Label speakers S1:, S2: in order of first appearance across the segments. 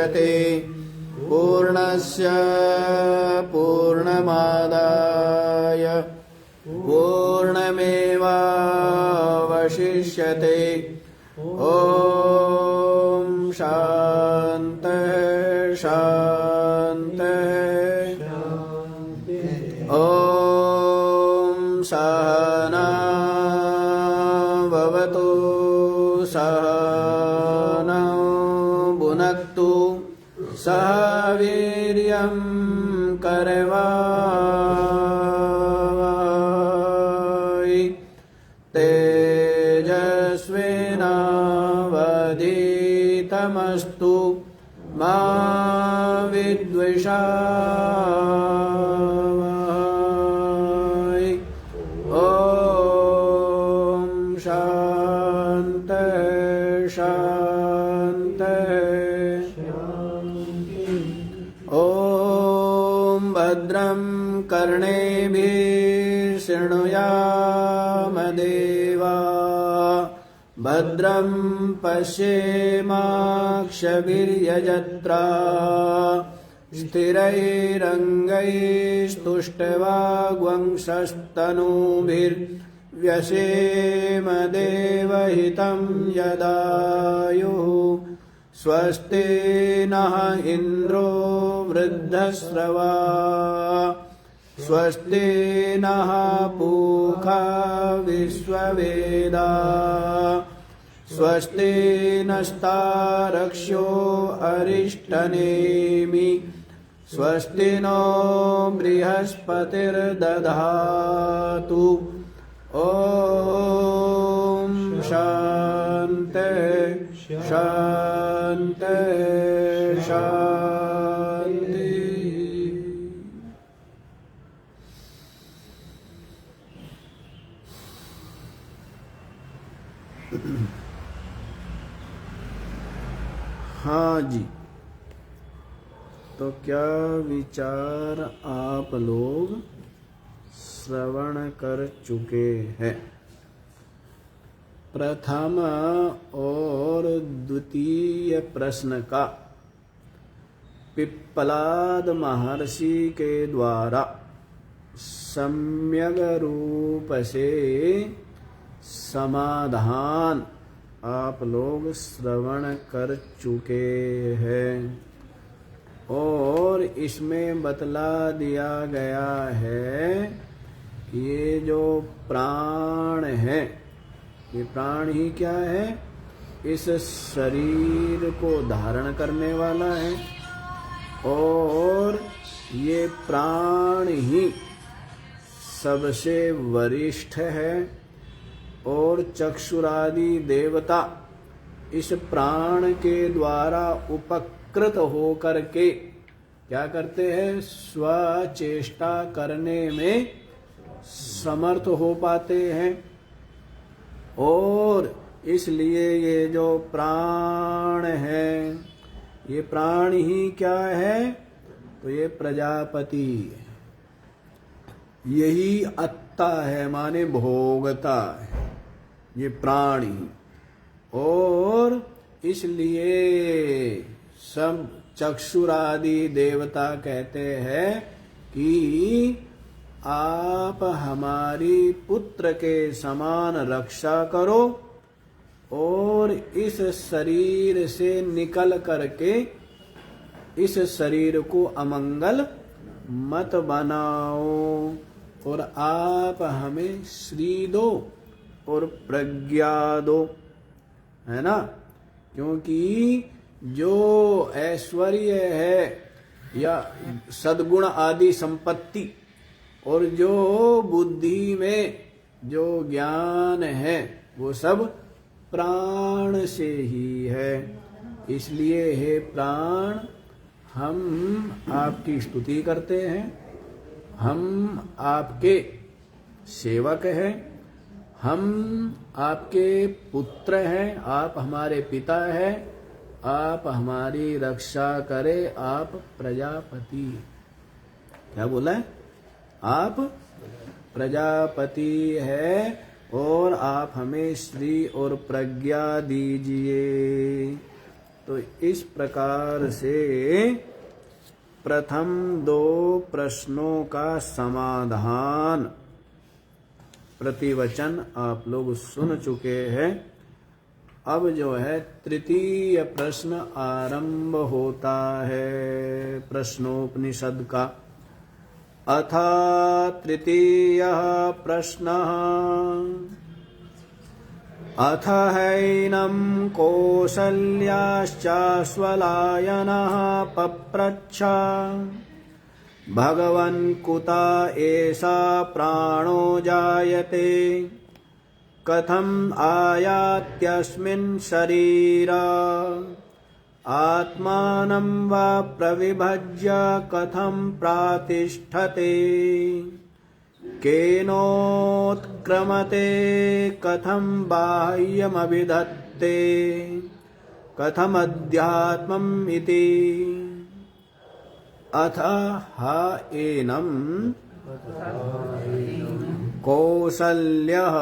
S1: मुच्यते पूर्णस्य पूर्णमादाय पूर्णमेवावशिष्यते। ॐ शान्तिः शान्तिः। ॐ सहना भवतु सहनौ भुनक्तु सह वीर्यं करवावहै तेजस्विनावधीतमस्तु मा विद्विषावहै। ॐ शान्तिः शान्तिः। ॐ भद्रं कर्णेभिः शृणुयाम देवा भद्रं पश्येमाक्षभिर्यजत्रा स्थिरैरङ्गैस्तुष्टवाग्वंशस्तनूभिर्व्यसेम देवहितं यदायुः। स्वस्ति नः इन्द्रो वृद्धश्रवा स्वस्ति नः पूषा विश्ववेदा स्वस्ति नस्तारक्ष्यो अरिष्टनेमि स्वस्ति नो बृहस्पतिर्दधातु। ॐ शान्तिः शान्तिः शान्तिः। हाँ जी, तो क्या विचार आप लोग श्रवण कर चुके हैं? प्रथम और द्वितीय प्रश्न का पिप्पलाद महर्षि के द्वारा सम्यक रूप से समाधान आप लोग श्रवण कर चुके हैं और इसमें बतला दिया गया है कि ये जो प्राण है, ये प्राण ही क्या है? इस शरीर को धारण करने वाला है और ये प्राण ही सबसे वरिष्ठ है और चक्षुरादि देवता इस प्राण के द्वारा उपकृत होकर के क्या करते हैं? स्वचेष्टा करने में समर्थ हो पाते हैं और इसलिए ये जो प्राण है, ये प्राण ही क्या है? तो ये प्रजापति यही अत्ता है, माने भोगता है ये प्राणी। और इसलिए सब चक्षुरादि देवता कहते हैं कि आप हमारी पुत्र के समान रक्षा करो और इस शरीर से निकल करके इस शरीर को अमंगल मत बनाओ और आप हमें श्री दो और प्रज्ञा दो, है ना? क्योंकि जो ऐश्वर्य है या सद्गुण आदि संपत्ति और जो बुद्धि में जो ज्ञान है वो सब प्राण से ही है। इसलिए हे प्राण, हम आपकी स्तुति करते हैं, हम आपके सेवक हैं, हम आपके पुत्र हैं, आप हमारे पिता हैं, आप हमारी रक्षा करें, आप प्रजापति। क्या बोला है? आप प्रजापति है और आप हमें श्री और प्रज्ञा दीजिए। तो इस प्रकार से प्रथम 2 प्रश्नों का समाधान प्रतिवचन आप लोग सुन चुके हैं। अब जो है तृतीय प्रश्न आरंभ होता है प्रश्नोपनिषद का। अथ तृतीयः प्रश्नः अथ हैनं कौसल्याश्चाश्वलायनः पप्रच्छ भगवन् कुत एषा प्राणो जायते कथम् आयात्यस्मिन् शरीरा आत्मानं वा प्रविभज्य कथं प्रातिष्ठते केनोत्क्रमते कथं बाह्यमभिधत्ते कथमध्यात्मम् इति। अथ हा एनं कौसल्यः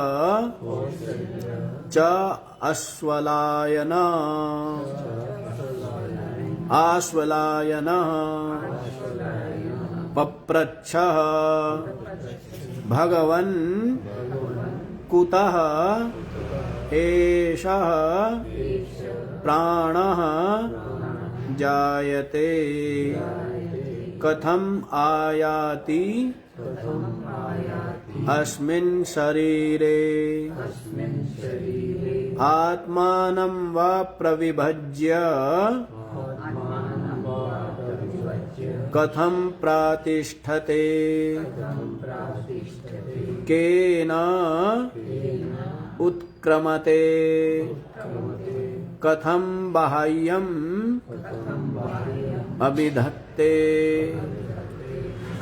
S1: च आश्वलायनः पप्रच्छः भगवन् कुतः एषः प्राणः जायते कथम् आयाति अस्मिन् शरीरे आत्मानं वा प्रविभज्य कथं प्रातिष्ठते केन उत्क्रमते कथं बाह्यम् अभिधत्ते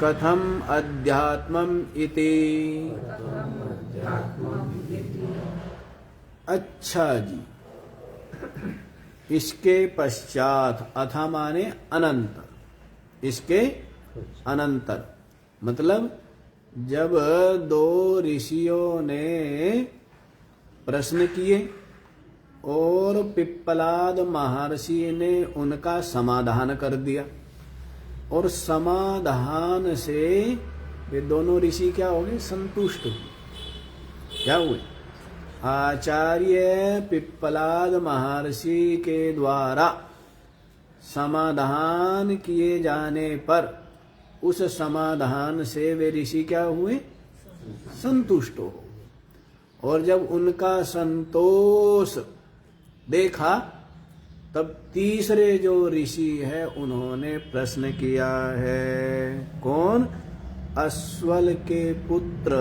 S1: कथम अध्यात्मम् इति। अच्छा जी, इसके पश्चात अथा माने अनंतर, इसके अनंतर मतलब जब 2 ऋषियों ने प्रश्न किए और पिप्पलाद महर्षि ने उनका समाधान कर दिया और समाधान से वे दोनों ऋषि क्या हो गए? संतुष्ट हुए। क्या हुए? आचार्य पिप्पलाद महर्षि के द्वारा समाधान किए जाने पर उस समाधान से वे ऋषि क्या हुए? संतुष्ट हो। और जब उनका संतोष देखा तब तीसरे जो ऋषि है उन्होंने प्रश्न किया है। कौन? अश्वल के पुत्र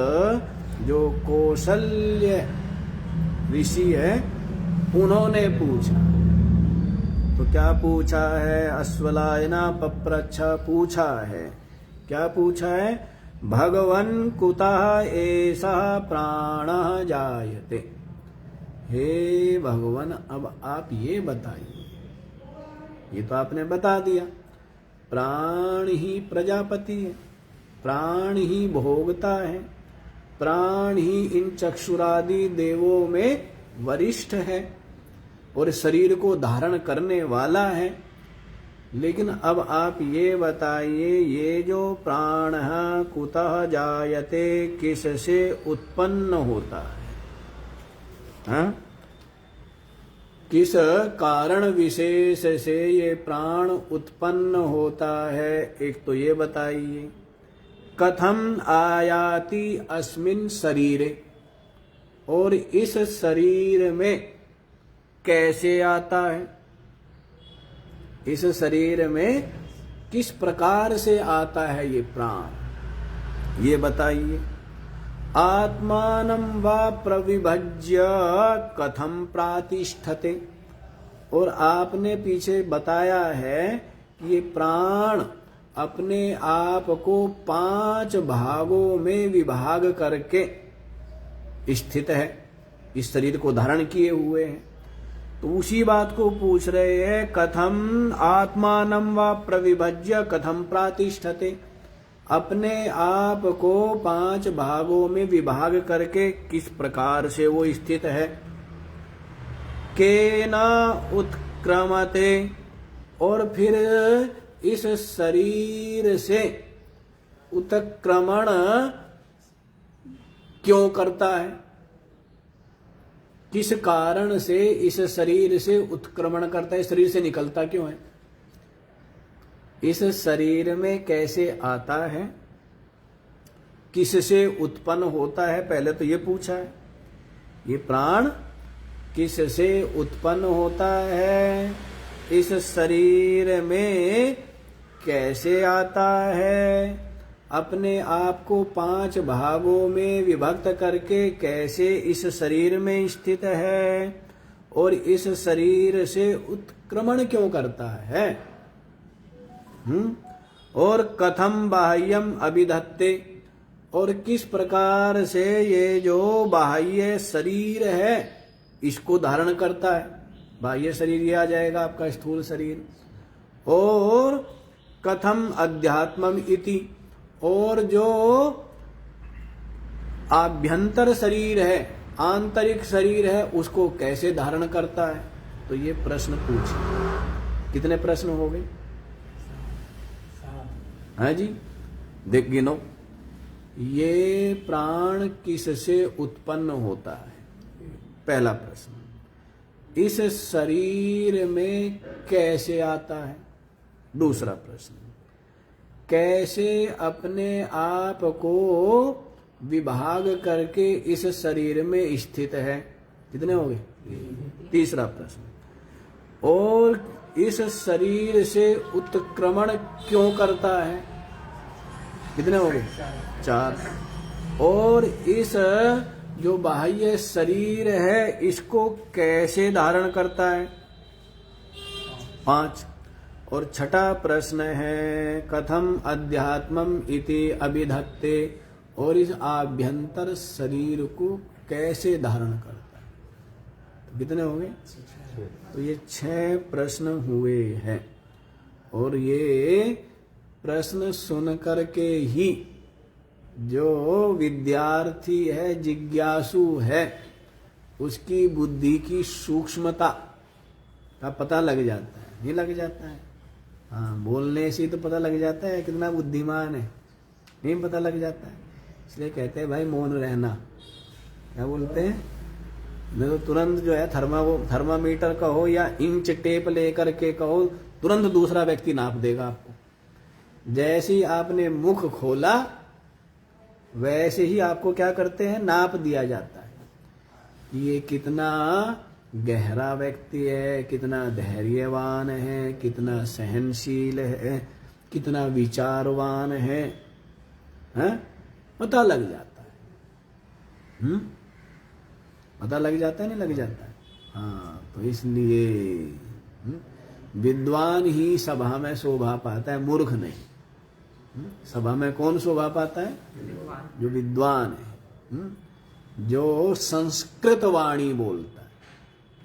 S1: जो कौशल्य ऋषि है उन्होंने पूछा। तो क्या पूछा है? अश्वलायना पप्रच्छ पूछा है। क्या पूछा है? भगवन् कुतः एषः प्राणः जायते। हे भगवान, अब आप ये बताइए, ये तो आपने बता दिया, प्राण ही प्रजापति है, प्राण ही भोगता है, प्राण ही इन चक्षुरादि देवों में वरिष्ठ है और शरीर को धारण करने वाला है। लेकिन अब आप ये बताइए, ये जो प्राण है कुतः जायते, किससे उत्पन्न होता है? हाँ? किस कारण विशेष से ये प्राण उत्पन्न होता है? एक तो ये बताइए। कथम आयाति अस्मिन् शरीरे, और इस शरीर में कैसे आता है? इस शरीर में किस प्रकार से आता है ये प्राण, ये बताइए। आत्मानं वा प्रविभज्य कथम प्रातिष्ठते, और आपने पीछे बताया है कि ये प्राण अपने आप को 5 भागों में विभाग करके स्थित है, इस शरीर को धारण किए हुए हैं। तो उसी बात को पूछ रहे हैं, कथम आत्मानं वा प्रविभज्य कथम प्रातिष्ठते, अपने आप को 5 भागों में विभाग करके किस प्रकार से वो स्थित है। केन उत्क्रमते, और फिर इस शरीर से उत्क्रमण क्यों करता है? किस कारण से इस शरीर से उत्क्रमण करता है? शरीर से निकलता क्यों है? इस शरीर में कैसे आता है? किससे उत्पन्न होता है? पहले तो ये पूछा है, ये प्राण किससे उत्पन्न होता है? इस शरीर में कैसे आता है? अपने आप को 5 भागों में विभक्त करके कैसे इस शरीर में स्थित है? और इस शरीर से उत्क्रमण क्यों करता है? और कथम बाह्यम अभिधत्ते, और किस प्रकार से ये जो बाह्य शरीर है इसको धारण करता है? बाह्य शरीर ये आ जाएगा आपका स्थूल शरीर। और कथम अध्यात्मम इति, और जो आभ्यंतर शरीर है, आंतरिक शरीर है, उसको कैसे धारण करता है? तो ये प्रश्न पूछे। कितने प्रश्न हो गए? है जी, देख गिनो। ये प्राण किससे उत्पन्न होता है? पहला प्रश्न। इस शरीर में कैसे आता है? दूसरा प्रश्न। कैसे अपने आप को विभाग करके इस शरीर में स्थित है? कितने हो गए? तीसरा प्रश्न। और इस शरीर से उत्क्रमण क्यों करता है? कितने हो गए? 4। और इस जो बाह्य शरीर है इसको कैसे धारण करता है? 5। और छठा प्रश्न है कथम अध्यात्मम इति अभिधत्ते, और इस आभ्यंतर शरीर को कैसे धारण करता है? तो कितने हो गए? तो ये 6 प्रश्न हुए हैं। और ये प्रश्न सुन करके ही जो विद्यार्थी है, जिज्ञासु है, उसकी बुद्धि की सूक्ष्मता का पता लग जाता है। नहीं लग जाता है? हाँ, बोलने से तो पता लग जाता है कितना बुद्धिमान है। नहीं पता लग जाता है, इसलिए कहते हैं भाई मौन रहना। क्या बोलते हैं? नहीं तो तुरंत जो है थर्मामीटर कहो या इंच टेप लेकर के कहो, तुरंत दूसरा व्यक्ति नाप देगा आपको। जैसे ही आपने मुख खोला वैसे ही आपको क्या करते हैं? नाप दिया जाता है कि ये कितना गहरा व्यक्ति है, कितना धैर्यवान है, कितना सहनशील है, कितना विचारवान है, पता लग जाता है। पता लग जाता है, नहीं लग जाता है? हाँ, तो इसलिए विद्वान ही सभा में शोभा पाता है, मूर्ख नहीं। सभा में कौन शोभा पाता है? जो विद्वान है, जो संस्कृत वाणी बोलता है।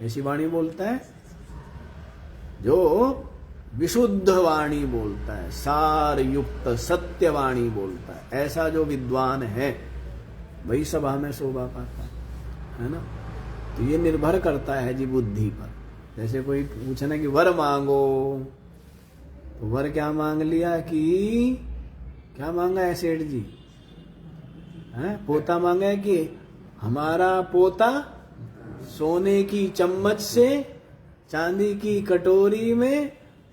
S1: ऐसी वाणी बोलता है जो विशुद्ध वाणी बोलता है, सार युक्त सत्य वाणी बोलता है। ऐसा जो विद्वान है वही सभा में शोभा पाता है ना? तो ये निर्भर करता है जी बुद्धि पर। जैसे कोई पूछे ना कि वर मांगो, तो वर क्या मांग लिया? कि क्या मांगा है सेठ जी? पोता मांगा है कि हमारा पोता सोने की चम्मच से चांदी की कटोरी में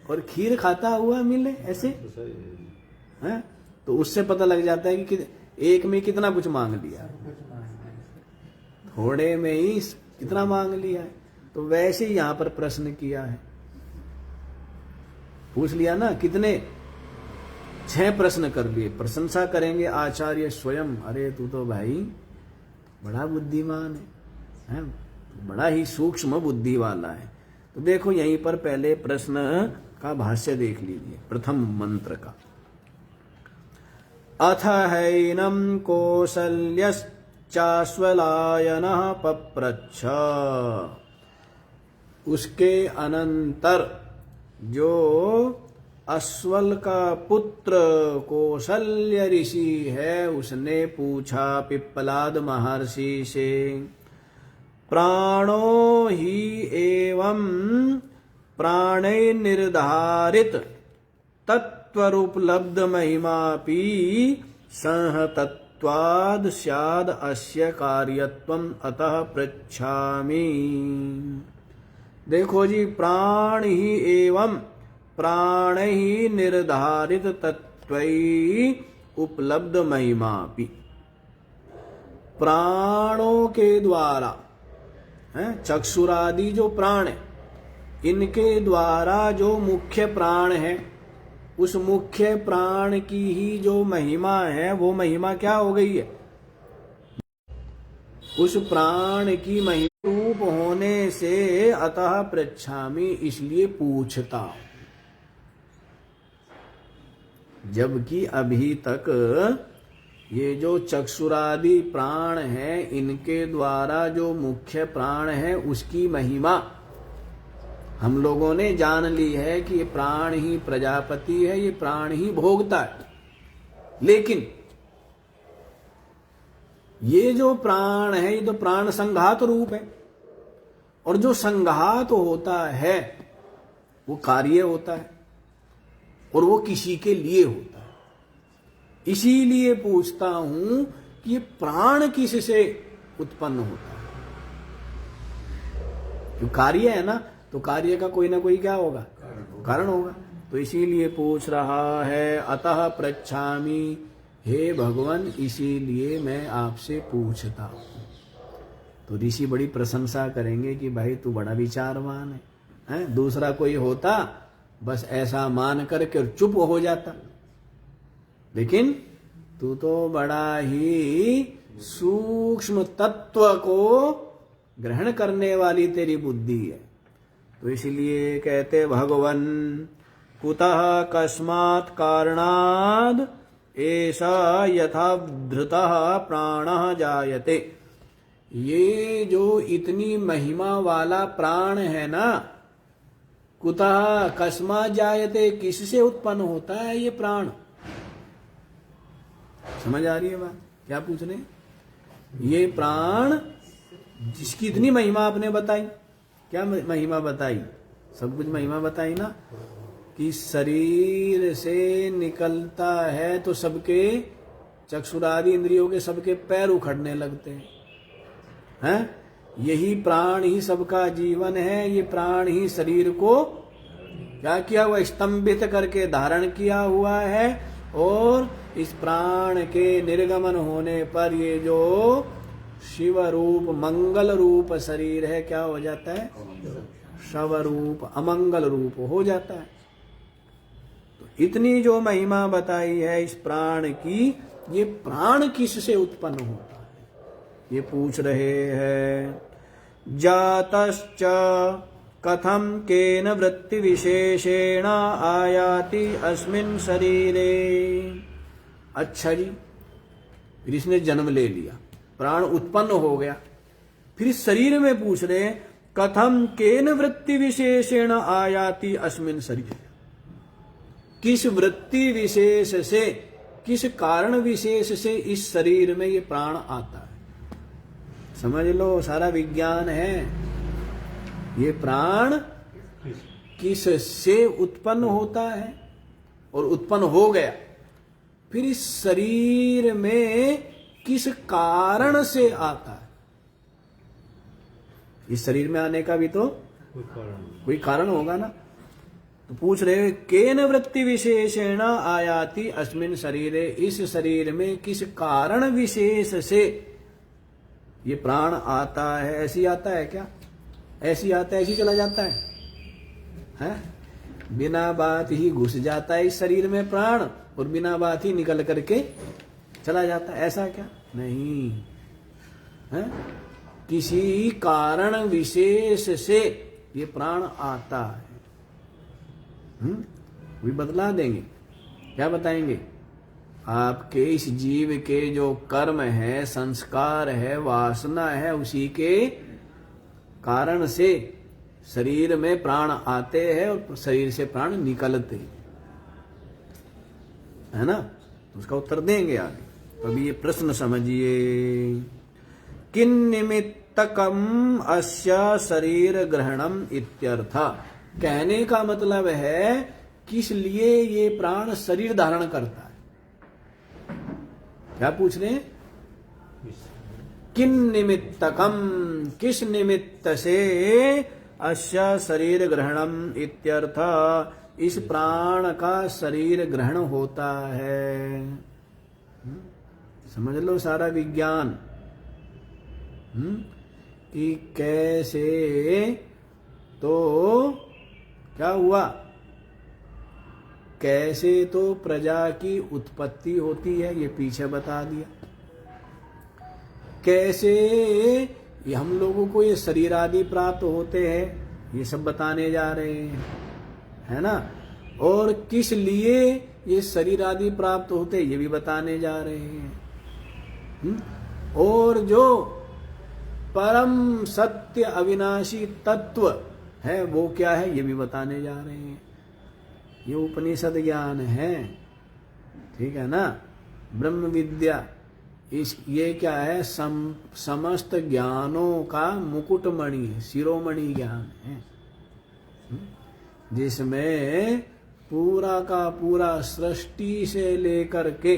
S1: और खीर खाता हुआ मिले, ऐसे है? तो उससे पता लग जाता है कि एक में कितना कुछ मांग लिया, थोड़े में ही कितना मांग लिया है। तो वैसे ही यहां पर प्रश्न किया है, पूछ लिया ना कितने? 6 प्रश्न कर लिए। प्रशंसा करेंगे आचार्य स्वयं, अरे तू तो भाई बड़ा बुद्धिमान है, बड़ा ही सूक्ष्म बुद्धि वाला है। तो देखो यहीं पर पहले प्रश्न का भाष्य देख लीजिए, प्रथम मंत्र का। अथ हैनम कौसल्यश्चाश्वलायनः पप्रच्छ, उसके अनंतर जो अश्वल का पुत्र कौसल्य ऋषि है उसने पूछा पिप्पलाद महर्षि से, प्राणो ही एवं प्राणे निर्धारित तत्वरूपलब्ध महिमापि संहतत्वाद स्याद अस्य कार्यत्वम अतः पृच्छामि। देखो जी, प्राण ही एवं प्राण ही निर्धारित तत्वै उपलब्ध महिमापि, प्राणों के द्वारा चक्षुरादि जो प्राण है, इनके द्वारा जो मुख्य प्राण है, उस मुख्य प्राण की ही जो महिमा है, वो महिमा क्या हो गई है? उस प्राण की महिमा रूप होने से अतः पृच्छामि, इसलिए पूछता हूं। जबकि अभी तक ये जो चक्षुरादि प्राण है, इनके द्वारा जो मुख्य प्राण है, उसकी महिमा हम लोगों ने जान ली है कि ये प्राण ही प्रजापति है, ये प्राण ही भोगता है। लेकिन ये जो प्राण है, ये तो प्राण संघात रूप है, और जो संघात होता है वो कार्य होता है, और वो किसी के लिए होता है। इसीलिए पूछता हूं कि ये प्राण किससे उत्पन्न होता है? जो कार्य है ना, तो कार्य का कोई ना कोई क्या होगा? कारण होगा। तो इसीलिए पूछ रहा है, अतः पृच्छामि, हे भगवान, इसीलिए मैं आपसे पूछता हूं। तो ऋषि बड़ी प्रशंसा करेंगे कि भाई तू बड़ा विचारवान है? दूसरा कोई होता बस ऐसा मान करके चुप हो जाता, लेकिन तू तो बड़ा ही सूक्ष्म तत्व को ग्रहण करने वाली तेरी बुद्धि है। तो इसलिए कहते भगवन, कुतः कस्मात् कारणाद् ऐसा यथा धृतः प्राणः जायते। ये जो इतनी महिमा वाला प्राण है ना, कुतः कस्मात् जायते, किससे उत्पन्न होता है ये प्राण? समझ आ रही है बात? क्या पूछ रहे? ये प्राण जिसकी इतनी महिमा आपने बताई, क्या महिमा बताई? सब कुछ महिमा बताई ना, कि शरीर से निकलता है तो सबके चक्षुरादि इंद्रियों के सबके पैर उखड़ने लगते हैं। यही प्राण ही सबका जीवन है। ये प्राण ही शरीर को क्या किया हुआ? स्तंभित करके धारण किया हुआ है। और इस प्राण के निर्गमन होने पर ये जो शिव रूप मंगल रूप शरीर है, क्या हो जाता है? शव रूप अमंगल रूप हो जाता है। तो इतनी जो महिमा बताई है इस प्राण की, ये प्राण किससे उत्पन्न होता है ये पूछ रहे हैं। जातश्च कथम केन वृत्ति विशेषेण आयाति अस्मिन् शरीरे। अच्छा जी, फिर इसने जन्म ले लिया, प्राण उत्पन्न हो गया, फिर इस शरीर में पूछ रहे हैं कथम केन वृत्ति विशेषेण आयाति अस्मिन् शरीरे। किस वृत्ति विशेष से, किस कारण विशेष से इस शरीर में ये प्राण आता है? समझ लो, सारा विज्ञान है। ये प्राण किस से उत्पन्न होता है और उत्पन्न हो गया, फिर इस शरीर में किस कारण से आता है? इस शरीर में आने का भी तो कोई कारण होगा ना। तो पूछ रहे केन वृत्ति विशेषेण आयाति अस्मिन् शरीरे। इस शरीर में किस कारण विशेष से ये प्राण आता है? ऐसी आता है क्या? ऐसी आता है, ऐसी चला जाता है? बिना बात ही घुस जाता है इस शरीर में प्राण, और बिना बात ही निकल करके चला जाता है। ऐसा क्या? नहीं है। किसी कारण विशेष से ये प्राण आता है। भी बतला देंगे। क्या बताएंगे? आपके इस जीव के जो कर्म है, संस्कार है, वासना है, उसी के कारण से शरीर में प्राण आते हैं और शरीर से प्राण निकलते हैं, है ना। तो उसका उत्तर देंगे आगे। तो अभी ये प्रश्न समझिए। किन निमित्तकम अस्य शरीर ग्रहणम इत्यर्थ। कहने का मतलब है किस लिए ये प्राण शरीर धारण करता है। क्या पूछ रहे हैं? किन निमित्तकम, किस निमित्त से अस्य शरीर ग्रहणम इत्यर्थ, इस प्राण का शरीर ग्रहण होता है। समझ लो सारा विज्ञान कि कैसे, तो क्या हुआ, कैसे तो प्रजा की उत्पत्ति होती है, ये पीछे बता दिया। कैसे ये हम लोगों को ये शरीर आदि प्राप्त होते हैं, ये सब बताने जा रहे हैं, है ना। और किस लिए ये शरीर आदि प्राप्त होते, ये भी बताने जा रहे हैं। और जो परम सत्य अविनाशी तत्व है वो क्या है, ये भी बताने जा रहे हैं। ये उपनिषद ज्ञान है, ठीक है ना। ब्रह्म विद्या, इस ये क्या है, समस्त ज्ञानों का मुकुटमणि है, शिरोमणि ज्ञान है, जिसमें पूरा का पूरा सृष्टि से लेकर के,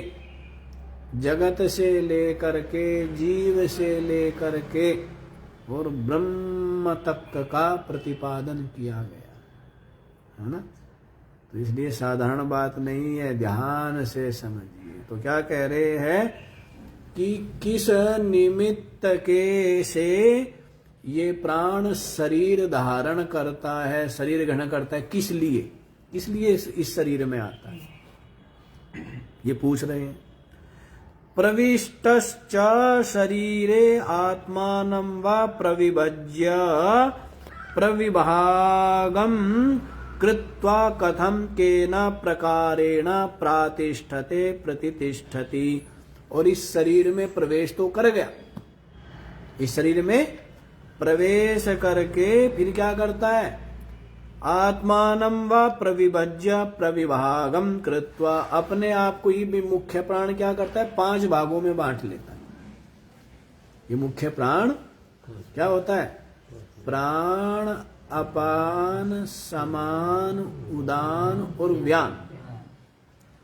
S1: जगत से लेकर के, जीव से लेकर के और ब्रह्म तक का प्रतिपादन किया गया है ना। तो इसलिए साधारण बात नहीं है, ध्यान से समझिए। तो क्या कह रहे हैं कि किस निमित्त के से ये प्राण शरीर धारण करता है, शरीर ग्रहण करता है, किस लिए, किस लिए इस शरीर में आता है, ये पूछ रहे हैं। प्रविष्टश्च शरीरे आत्मानं वा प्रविभज्य प्रविभागम कृत्वा कथम केन प्रकारेण प्रातिष्ठते प्रतितिष्ठति। और इस शरीर में प्रवेश तो कर गया, इस शरीर में प्रवेश करके फिर क्या करता है, आत्मानं वा प्रविभज्य प्रविभागम कृत्वा, अपने आप को ही मुख्य प्राण क्या करता है, 5 भागों में बांट लेता है। ये मुख्य प्राण क्या होता है, प्राण, अपान, समान, उदान और व्यान।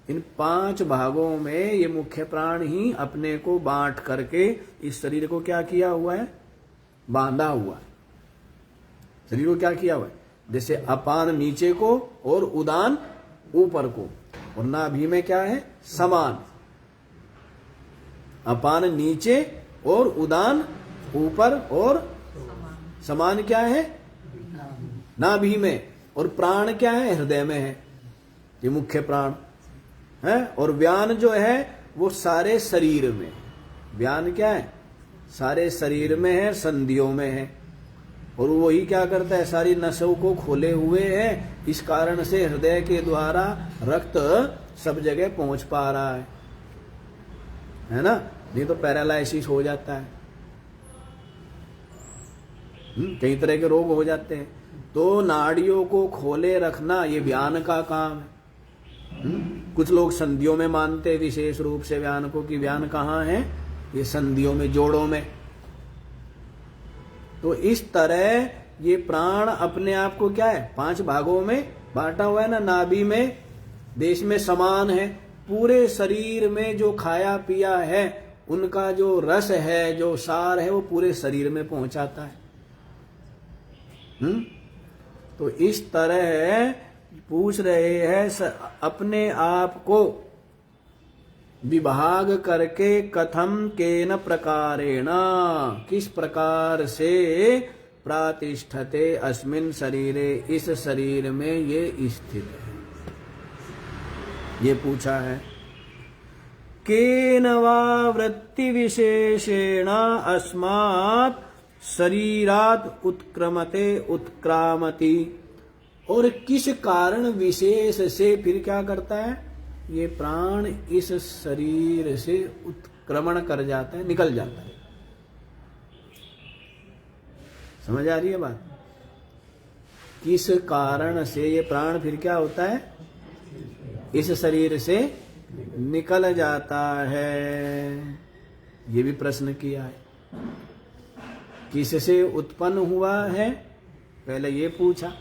S1: इन 5 भागों में ये मुख्य प्राण ही अपने को बांट करके इस शरीर को क्या किया हुआ है, बांधा हुआ है। शरीर को क्या किया हुआ है, जैसे अपान नीचे को और उदान ऊपर को, और नाभि में क्या है, समान। अपान नीचे और उदान ऊपर, और समान क्या है, नाभि में। और प्राण क्या है, हृदय में है, ये मुख्य प्राण है। और व्यान जो है वो सारे शरीर में, व्यान क्या है, सारे शरीर में है, संधियों में है। और वही क्या करता है, सारी नसों को खोले हुए है, इस कारण से हृदय के द्वारा रक्त सब जगह पहुंच पा रहा है ना। नहीं तो पैरालाइसिस हो जाता है, कई तरह के रोग हो जाते हैं। तो नाड़ियों को खोले रखना ये व्यान का काम है। कुछ लोग संधियों में मानते विशेष रूप से व्यान को, कि व्यान कहाँ है, ये संधियों में, जोड़ों में। तो इस तरह ये प्राण अपने आप को क्या है, 5 भागों में बांटा हुआ है ना। नाभि में, देश में समान है, पूरे शरीर में जो खाया पिया है उनका जो रस है, जो सार है, वो पूरे शरीर में पहुंचाता है। तो इस तरह पूछ रहे हैं, अपने आप को विभाग करके कथम केन प्रकारेण, किस प्रकार से प्रातिष्ठते अस्मिन् शरीरे, इस शरीर में ये स्थित है, ये पूछा है। केन वा वृत्ति विशेषेण अस्मात् शरीरात् उत्क्रमते उत्क्रामति, और किस कारण विशेष से फिर क्या करता है, ये प्राण इस शरीर से उत्क्रमण कर जाता है, निकल जाता है। समझ आ रही है बात? किस कारण से ये प्राण फिर क्या होता है, इस शरीर से निकल जाता है, ये भी प्रश्न किया है। किससे उत्पन्न हुआ है, पहले ये पूछा,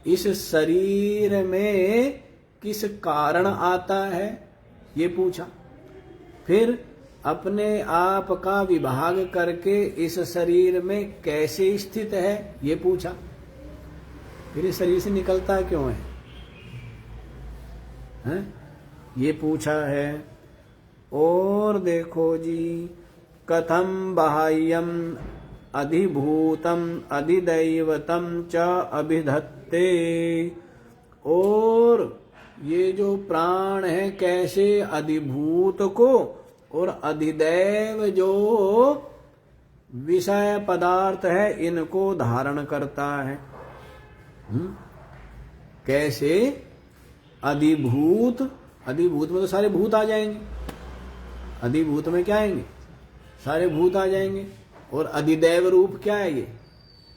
S1: इस शरीर में किस कारण आता है, ये पूछा। फिर अपने आप का विभाग करके इस शरीर में कैसे स्थित है, ये पूछा। फिर इस शरीर से निकलता क्यों है, हैं? ये पूछा है। और देखो जी, कथम बाह्यम अधिभूतम अधिदैवतम च अभिधत्ते, और ये जो प्राण है कैसे अधिभूत को और अधिदैव जो विषय पदार्थ है इनको धारण करता है। कैसे अधिभूत, अधिभूत में तो सारे भूत आ जाएंगे, अधिभूत में क्या आएंगे, सारे भूत आ जाएंगे। और अधिदैव रूप क्या है,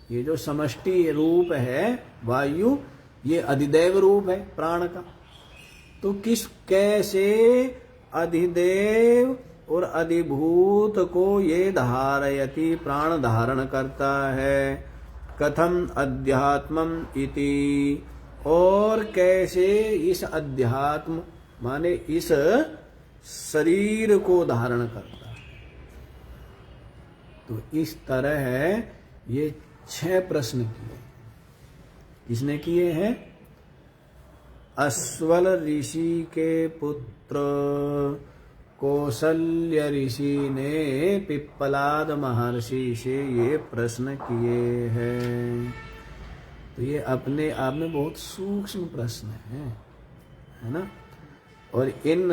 S1: ये जो समष्टि रूप है वायु, ये अधिदैव रूप है प्राण का। तो किस कैसे अधिदेव और अधिभूत को ये धारयति, प्राण धारण करता है। कथम अध्यात्मम इति, और कैसे इस अध्यात्म माने इस शरीर को धारण करता है। तो इस तरह है ये 6 प्रश्न किए। किसने किए हैं? अस्वल ऋषि के पुत्र कौशल्य ऋषि ने पिप्पलाद महर्षि से ये प्रश्न किए हैं। तो ये अपने आप में बहुत सूक्ष्म प्रश्न है ना। और इन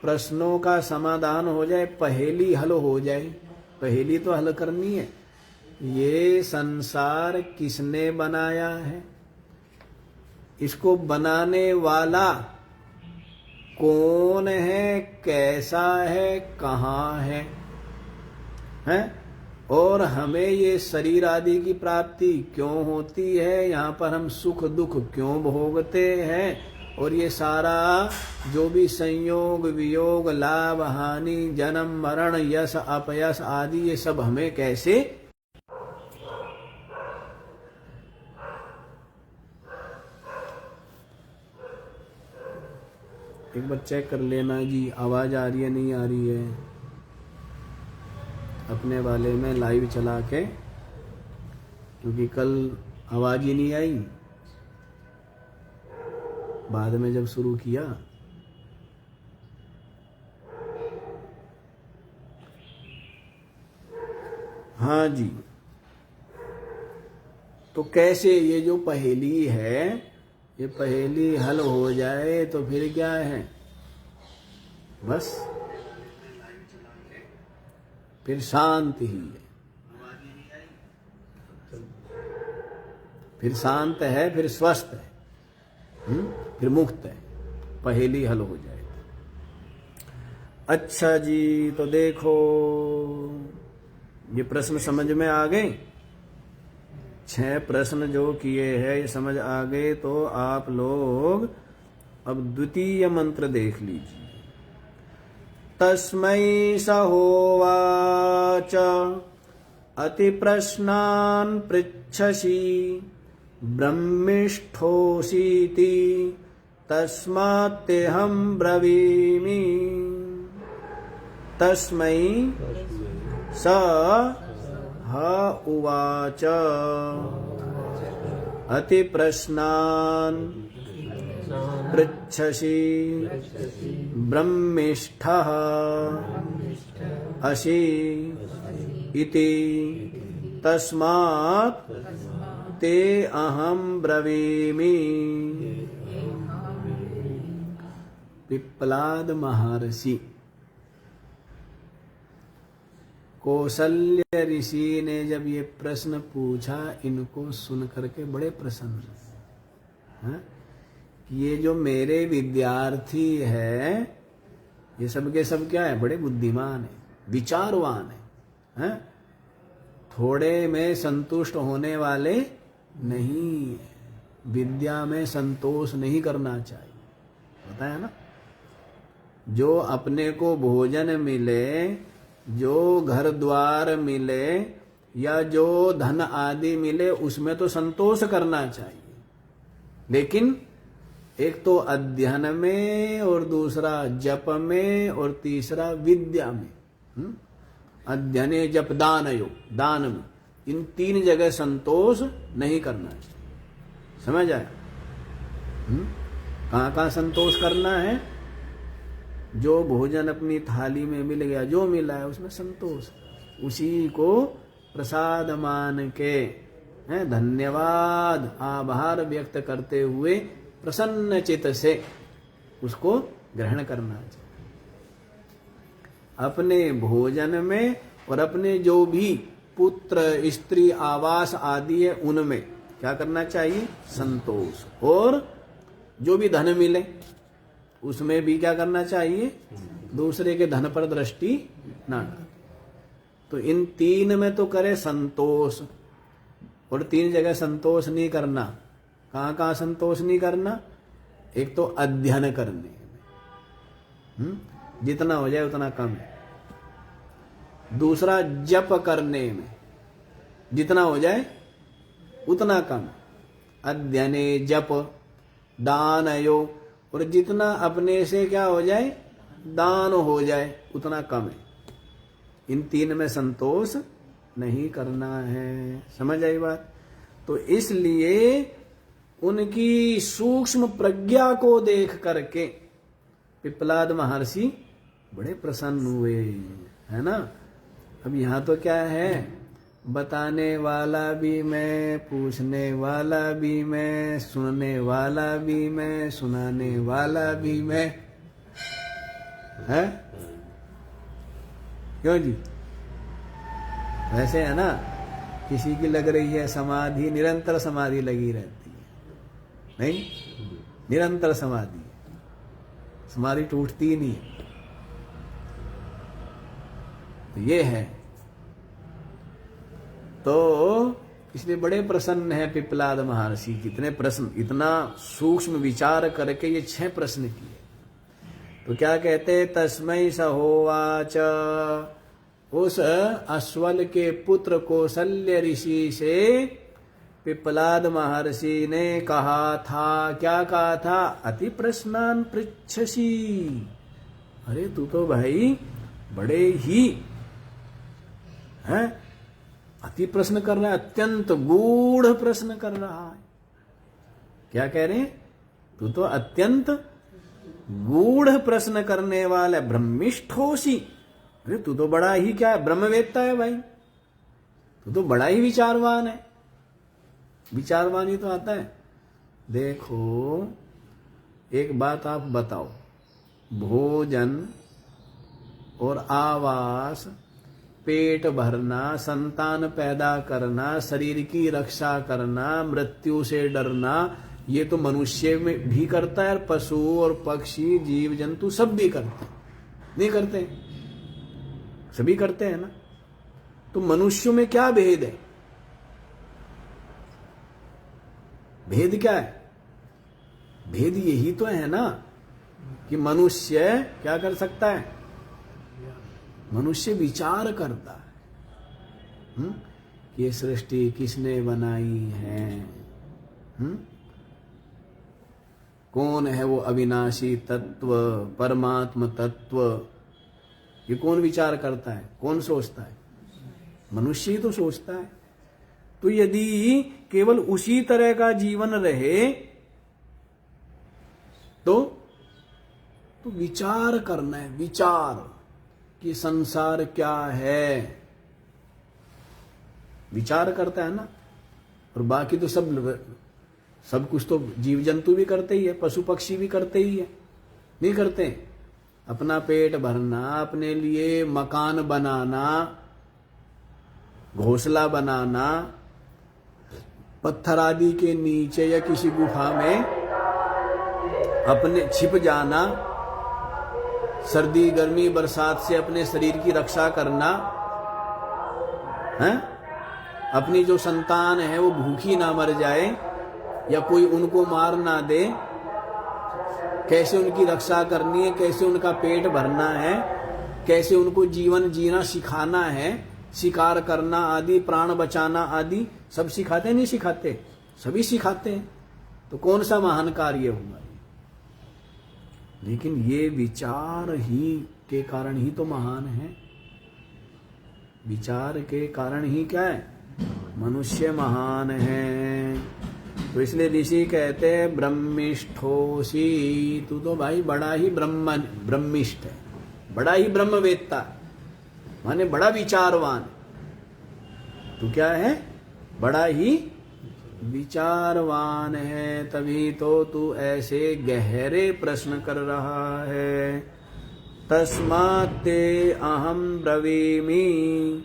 S1: प्रश्नों का समाधान हो जाए, पहेली हल हो जाए। पहेली तो हल करनी है। ये संसार किसने बनाया है, इसको बनाने वाला कौन है, कैसा है, कहाँ है, हैं? और हमें ये शरीर आदि की प्राप्ति क्यों होती है, यहाँ पर हम सुख दुख क्यों भोगते हैं, और ये सारा जो भी संयोग वियोग लाभ हानि जन्म मरण यश अपयश आदि ये सब हमें कैसे एक बार चेक कर लेना जी, आवाज आ रही है नहीं आ रही है अपने वाले में लाइव चला के, क्योंकि कल आवाज ही नहीं आई, बाद में जब शुरू किया। हाँ जी, तो कैसे ये जो पहेली है, ये पहेली हल हो जाए तो फिर क्या है, बस फिर शांति ही है, फिर शांत है, फिर स्वस्थ है, फिर मुक्त है, पहेली हल हो जाए। अच्छा जी, तो देखो ये प्रश्न समझ में आ गए। 6 प्रश्न जो किए हैं ये समझ आ गए। तो आप लोग अब द्वितीय मंत्र देख लीजिए। तस्मै स होवाच अति प्रश्नान् पृच्छसि ब्रह्मिष्ठोऽसीति तस्मात्तेऽहं ब्रवीमि। तस्मै स ह उवाच अति प्रश्नान् पृच्छसि ब्रह्मिष्ठः असि इति तस्मात् ते अहं ब्रवीमि। पिप्पलाद महर्षि कौशल्य ऋषि ने जब ये प्रश्न पूछा, इनको सुन करके बड़े प्रसन्न हैं कि ये जो मेरे विद्यार्थी है ये सब के सब क्या है, बड़े बुद्धिमान है, विचारवान है, थोड़े में संतुष्ट होने वाले नहीं है, विद्या में संतोष नहीं करना चाहिए, पता है ना। जो अपने को भोजन मिले, जो घर द्वार मिले या जो धन आदि मिले, उसमें तो संतोष करना चाहिए, लेकिन एक तो अध्ययन में और दूसरा जप में और तीसरा विद्या में। अध्ययने जप दानयो, दान में, इन 3 जगह संतोष नहीं करना चाहिए। समझ आया? कहाँ संतोष करना है? जो भोजन अपनी थाली में मिल गया, जो मिला है उसमें संतोष, उसी को प्रसाद मान के धन्यवाद आभार व्यक्त करते हुए प्रसन्न चित्त से उसको ग्रहण करना चाहिए। अपने भोजन में और अपने जो भी पुत्र स्त्री आवास आदि है उनमें क्या करना चाहिए? संतोष। और जो भी धन मिले उसमें भी क्या करना चाहिए? दूसरे के धन पर दृष्टि ना डाले। तो इन 3 में तो करे संतोष, और 3 जगह संतोष नहीं करना। कहाँ संतोष नहीं करना? एक तो अध्ययन करने में, जितना हो जाए उतना कम है। दूसरा जप करने में, जितना हो जाए उतना कम। अध्ययने जप दानयो, और जितना अपने से क्या हो जाए, दान हो जाए, उतना कम है। इन 3 में संतोष नहीं करना है। समझ आई बात? तो इसलिए उनकी सूक्ष्म प्रज्ञा को देख करके पिप्पलाद महर्षि बड़े प्रसन्न हुए, है ना। अब यहाँ तो क्या है, बताने वाला भी मैं, पूछने वाला भी मैं, सुनने वाला भी मैं, सुनाने वाला भी मैं, है क्यों जी? वैसे है ना, किसी की लग रही है समाधि, निरंतर समाधि लगी रहती है, नहीं, निरंतर समाधि, समाधि टूटती ही नहीं है। तो ये है, तो इसलिए बड़े प्रसन्न है पिप्पलाद महर्षि। कितने प्रश्न, इतना सूक्ष्म विचार करके ये 6 प्रश्न किए। तो क्या कहते? तस्मै स होवाच, उस अश्वल के पुत्र कौशल्य ऋषि से पिप्पलाद महर्षि ने कहा था, क्या कहा था? अति प्रश्नान पृच्छसि, अरे तू तो भाई बड़े ही है, अति प्रश्न कर रहा है, अत्यंत गूढ़ प्रश्न कर रहा है। क्या कह रहे हैं? तू तो अत्यंत गूढ़ प्रश्न करने वाला, ब्रह्मिष्ठोसी, अरे तू तो बड़ा ही क्या है, ब्रह्मवेत्ता है भाई, तू तो बड़ा ही विचारवान है। विचारवान ही तो आता है। देखो एक बात आप बताओ, भोजन और आवास, पेट भरना, संतान पैदा करना, शरीर की रक्षा करना, मृत्यु से डरना, ये तो मनुष्य में भी करता है, और पशु और पक्षी जीव जंतु सब भी करते हैं, नहीं करते? सभी करते हैं ना। तो मनुष्यों में क्या भेद है? भेद क्या है? भेद यही तो है ना कि मनुष्य क्या कर सकता है? मनुष्य विचार करता है कि ये सृष्टि किसने बनाई है, कौन है वो अविनाशी तत्व, परमात्म तत्व, ये कौन विचार करता है, कौन सोचता है? मनुष्य ही तो सोचता है। तो यदि केवल उसी तरह का जीवन रहे तो विचार करना है, विचार कि संसार क्या है, विचार करता है ना। और बाकी तो सब कुछ तो जीव जंतु भी करते ही है, पशु पक्षी भी करते ही है, नहीं करते? अपना पेट भरना, अपने लिए मकान बनाना, घोंसला बनाना, पत्थर आदि के नीचे या किसी गुफा में अपने छिप जाना, सर्दी गर्मी बरसात से अपने शरीर की रक्षा करना, है? अपनी जो संतान है वो भूखी ना मर जाए या कोई उनको मार ना दे, कैसे उनकी रक्षा करनी है, कैसे उनका पेट भरना है, कैसे उनको जीवन जीना सिखाना है, शिकार करना आदि, प्राण बचाना आदि सब सिखाते नहीं सिखाते? सभी सिखाते हैं। तो कौन सा महान कार्य हुआ? लेकिन ये विचार ही के कारण ही तो महान है। विचार के कारण ही क्या है? मनुष्य महान है। तो इसलिए ऋषि कहते हैं ब्रह्मिष्ठोसी, तू तो भाई बड़ा ही ब्रह्मिष्ठ है, बड़ा ही ब्रह्मवेत्ता, माने बड़ा विचारवान। तू क्या है? बड़ा ही विचारवान है, तभी तो तू ऐसे गहरे प्रश्न कर रहा है। तस्मात्ते अहम ब्रवीमि,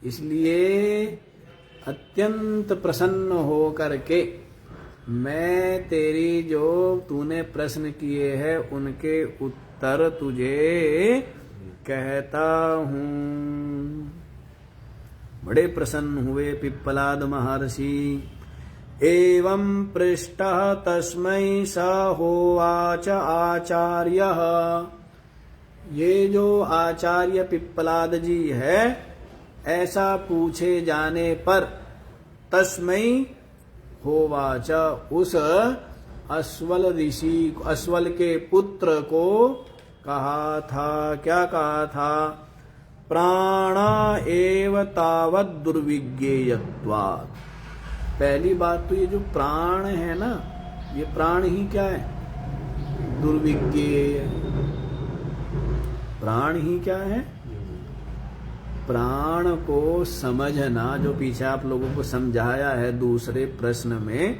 S1: इसलिए अत्यंत प्रसन्न हो करके मैं तेरी जो तूने प्रश्न किए हैं उनके उत्तर तुझे कहता हूँ। बड़े प्रसन्न हुए पिप्पलाद महर्षि। एवं पृष्टः तस्मै स होवाच आचार्यः, ये जो आचार्य पिप्पलाद जी है, ऐसा पूछे जाने पर तस्मै होवाच, उस अश्वल ऋषि, अश्वल के पुत्र को कहा था, क्या कहा था? प्राणा एव तावत दुर्विज्ञेयत्वात्। पहली बात तो ये जो प्राण है ना, ये प्राण ही क्या है? दुर्विज्ञेय। प्राण ही क्या है? प्राण को समझना, जो पीछे आप लोगों को समझाया है दूसरे प्रश्न में,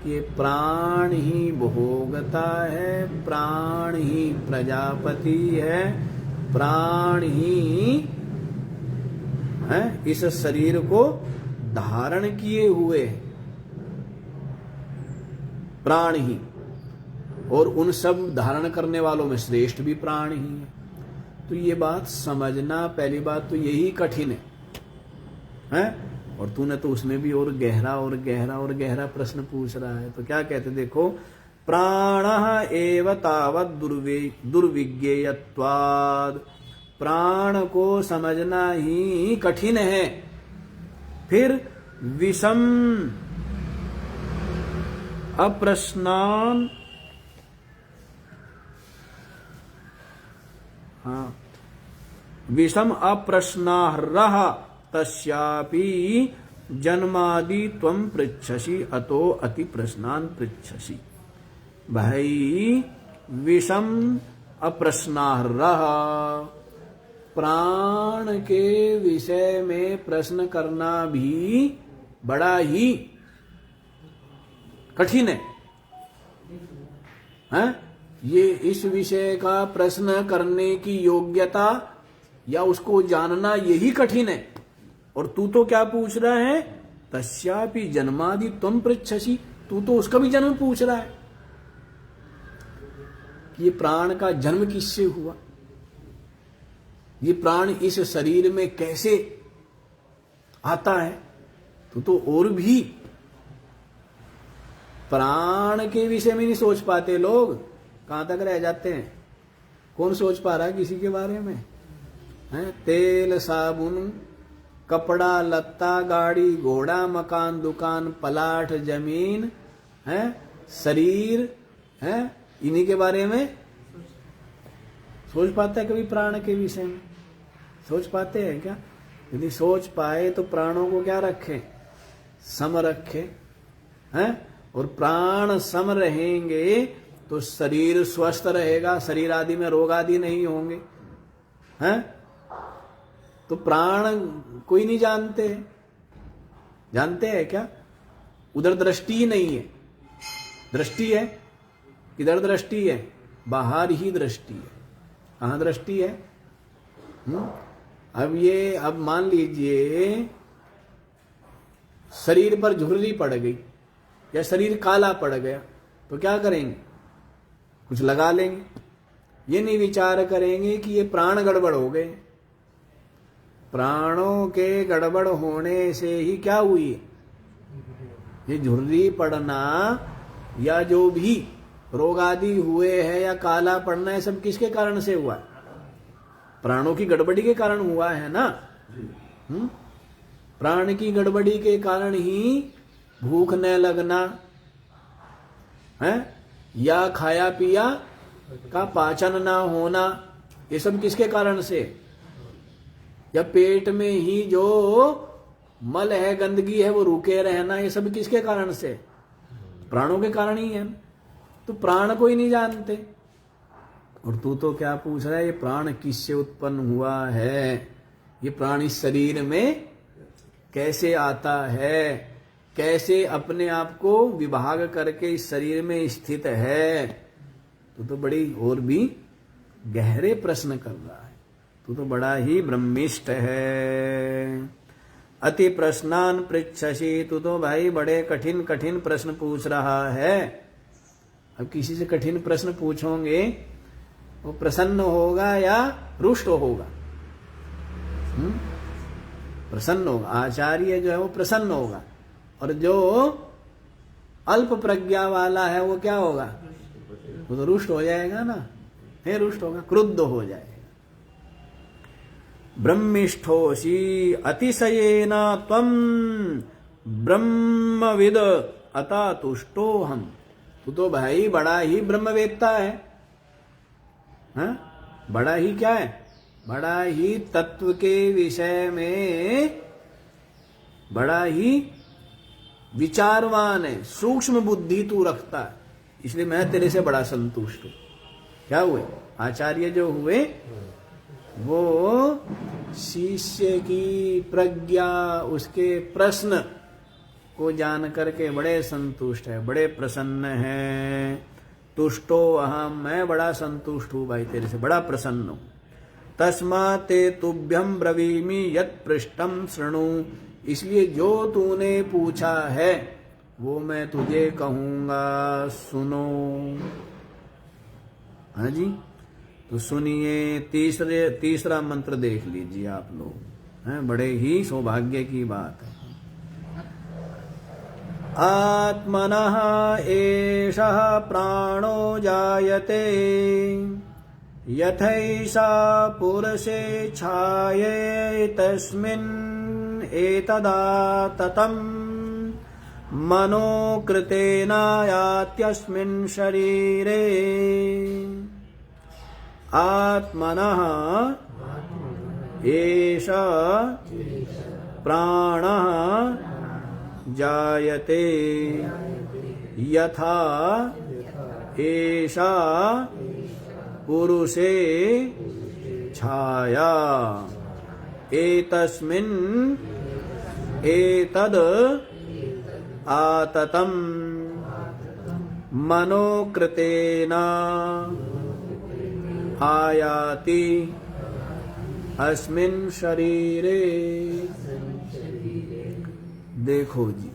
S1: कि प्राण ही भोगता है, प्राण ही प्रजापति है, प्राण ही है इस शरीर को धारण किए हुए, प्राण ही, और उन सब धारण करने वालों में श्रेष्ठ भी प्राण ही है। तो ये बात समझना, पहली बात तो यही कठिन है? और तूने तो उसमें भी और गहरा और गहरा और गहरा प्रश्न पूछ रहा है। तो क्या कहते देखो, प्राणः एव तावत दुर्विज्ञेयत्वात्, प्राण को समझना ही कठिन है। फिर विषम अप्रश्नान, हाँ, विषम अप्रश्नार्ह तस्यापि जन्मादि त्वं पृच्छसि अतो अति प्रश्नान पृच्छसि। भाई विषम अप्रश्नार्ह, प्राण के विषय में प्रश्न करना भी बड़ा ही कठिन है? ये इस विषय का प्रश्न करने की योग्यता या उसको जानना यही कठिन है। और तू तो क्या पूछ रहा है? तस्यापि जन्मादि त्वं पृच्छसि, तू तो उसका भी जन्म पूछ रहा है कि ये प्राण का जन्म किससे हुआ, ये प्राण इस शरीर में कैसे आता है। तो और भी प्राण के विषय में नहीं सोच पाते लोग, कहां तक रह जाते हैं। कौन सोच पा रहा है किसी के बारे में? है तेल साबुन, कपड़ा लत्ता, गाड़ी घोड़ा, मकान दुकान, पलाट जमीन, है शरीर, है इन्हीं के बारे में सोच पाता है कभी? प्राण के विषय में सोच पाते हैं क्या? यदि सोच पाए तो प्राणों को क्या रखें? सम रखें, हैं? और प्राण सम रहेंगे तो शरीर स्वस्थ रहेगा, शरीर आदि में रोग आदि नहीं होंगे, हैं? तो प्राण कोई नहीं जानते, जानते हैं क्या? उधर दृष्टि ही नहीं है। दृष्टि है, किधर दृष्टि है? बाहर ही दृष्टि है। कहां दृष्टि है? अब मान लीजिए शरीर पर झुर्री पड़ गई या शरीर काला पड़ गया, तो क्या करेंगे? कुछ लगा लेंगे। ये नहीं विचार करेंगे कि ये प्राण गड़बड़ हो गए। प्राणों के गड़बड़ होने से ही क्या हुई? ये झुर्री पड़ना या जो भी रोग आदि हुए हैं या काला पड़ना, है सब किसके कारण से हुआ? प्राणों की गड़बड़ी के कारण हुआ है ना। प्राण की गड़बड़ी के कारण ही भूख न लगना, है, या खाया पिया का पाचन ना होना, ये सब किसके कारण से? या पेट में ही जो मल है, गंदगी है, वो रुके रहना, ये सब किसके कारण से? प्राणों के कारण ही है। तो प्राण को ही नहीं जानते, और तू तो क्या पूछ रहा है ये प्राण किससे उत्पन्न हुआ है, ये प्राण इस शरीर में कैसे आता है, कैसे अपने आप को विभाग करके इस शरीर में स्थित है। तू तो बड़ी और भी गहरे प्रश्न कर रहा है, तू तो बड़ा ही ब्रह्मिष्ठ है। अति प्रश्नान पृच्छसि, तू तो भाई बड़े कठिन कठिन प्रश्न पूछ रहा है। अब किसी से कठिन प्रश्न पूछोगे वो प्रसन्न होगा या रुष्ट होगा? प्रसन्न होगा। आचार्य जो है वो प्रसन्न होगा, और जो अल्प प्रज्ञा वाला है वो क्या होगा? वो तो रुष्ट हो जाएगा ना, है रुष्ट होगा, क्रुद्ध हो जाएगा। ब्रह्मिष्ठोषि अतिशयेन त्वं ब्रह्मविद अता तुष्टो हम, तू तो भाई बड़ा ही ब्रह्मवेत्ता है, हाँ? बड़ा ही क्या है? बड़ा ही तत्व के विषय में बड़ा ही विचारवान है, सूक्ष्म बुद्धि तू रखता है, इसलिए मैं तेरे से बड़ा संतुष्ट हूं। क्या हुए? आचार्य जो हुए वो शिष्य की प्रज्ञा, उसके प्रश्न को जान करके बड़े संतुष्ट है, बड़े प्रसन्न है। तुष्टो अहम, मैं बड़ा संतुष्ट हूं भाई, तेरे से बड़ा प्रसन्न हूं। तस्मात् ते तुभ्यं ब्रवीमि यत् पृष्टं शृणु, इसलिए जो तूने पूछा है वो मैं तुझे कहूंगा, सुनो। हाँ जी, तो सुनिए। तीसरा मंत्र देख लीजिए आप लोग, हैं, बड़े ही सौभाग्य की बात है। आत्मनः एषः प्राणो जायते यथैषा पुरुषे छाये तस्मिन् एतदाततं मनोकृतेन यात्यस्मिन् शरीरे। आत्मनः एषः प्राणः जायते यथा एषा पुरुषे छाया एतस्मिन् एतद् आततं मनोकृतेन आयाति अस्मिन् शरीरे। देखो जी,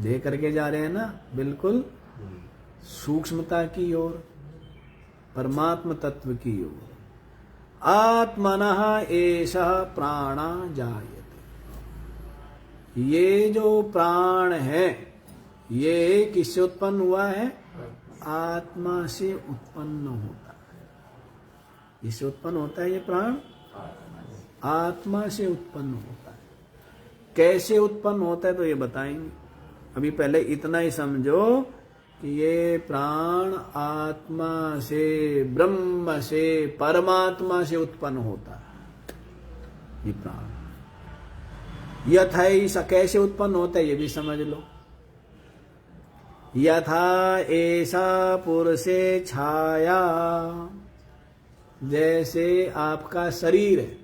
S1: दे करके जा रहे हैं ना, बिल्कुल सूक्ष्मता की ओर, परमात्म तत्व की ओर। आत्मनः एषः प्राणा जायते, ये जो प्राण है ये किससे उत्पन्न हुआ है? आत्मा से उत्पन्न होता है। इससे उत्पन्न होता है ये प्राण, आत्मा से उत्पन्न होता है। कैसे उत्पन्न होता है तो ये बताएंगे। अभी पहले इतना ही समझो कि ये प्राण आत्मा से, ब्रह्म से, परमात्मा से उत्पन्न होता है ये प्राण। यथैषा कैसे उत्पन्न होता है ये भी समझ लो। यथा ऐसा पुरुषे छाया, जैसे आपका शरीर है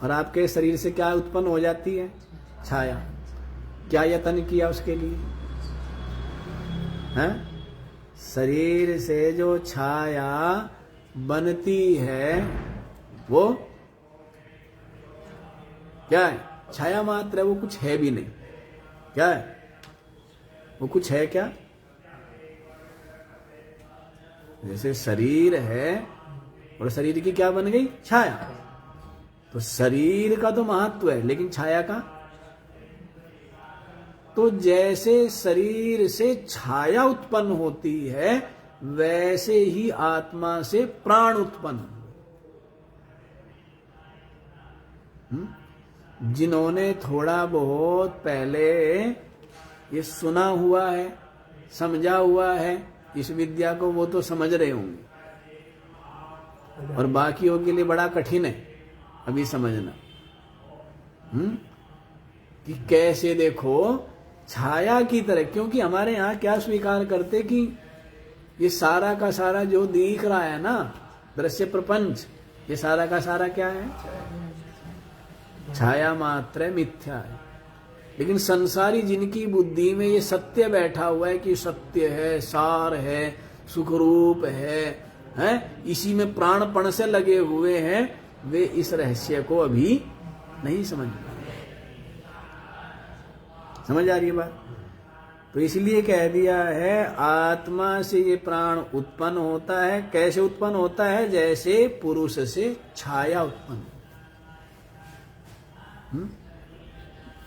S1: और आपके शरीर से क्या उत्पन्न हो जाती है? छाया। क्या यत्न किया उसके लिए? हैं? शरीर से जो छाया बनती है वो क्या है? छाया मात्र है, वो कुछ है भी नहीं। क्या है वो? कुछ है क्या? जैसे शरीर है और शरीर की क्या बन गई? छाया। तो शरीर का तो महत्व है, लेकिन छाया का? तो जैसे शरीर से छाया उत्पन्न होती है वैसे ही आत्मा से प्राण उत्पन्न। जिन्होंने थोड़ा बहुत पहले ये सुना हुआ है, समझा हुआ है इस विद्या को, वो तो समझ रहे होंगे, और बाकियों के लिए बड़ा कठिन है अभी समझना। कि कैसे देखो छाया की तरह, क्योंकि हमारे यहाँ क्या स्वीकार करते कि ये सारा का सारा जो दिख रहा है ना, दृश्य प्रपंच, ये सारा का सारा क्या है? छाया मात्र मिथ्या है। लेकिन संसारी जिनकी बुद्धि में ये सत्य बैठा हुआ है कि सत्य है, सार है, सुखरूप है, इसी में प्राणपण से लगे हुए हैं, वे इस रहस्य को अभी नहीं समझ पाए। समझ आ रही है बात? तो इसलिए कह दिया है आत्मा से ये प्राण उत्पन्न होता है। कैसे उत्पन्न होता है? जैसे पुरुष से छाया उत्पन्न।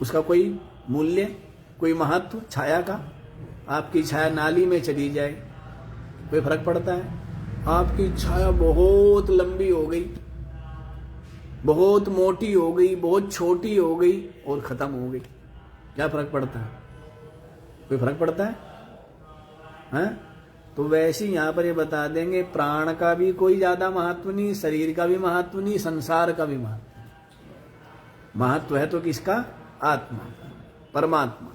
S1: उसका कोई मूल्य, कोई महत्व छाया का? आपकी छाया नाली में चली जाए, कोई फर्क पड़ता है? आपकी छाया बहुत लंबी हो गई, बहुत मोटी हो गई, बहुत छोटी हो गई और खत्म हो गई, क्या फर्क पड़ता है? कोई फर्क पड़ता है? हैं? तो वैसे यहाँ पर ये बता देंगे प्राण का भी कोई ज्यादा महत्व नहीं, शरीर का भी महत्व नहीं, संसार का भी महत्व। महत्व है तो किसका? आत्मा, परमात्मा।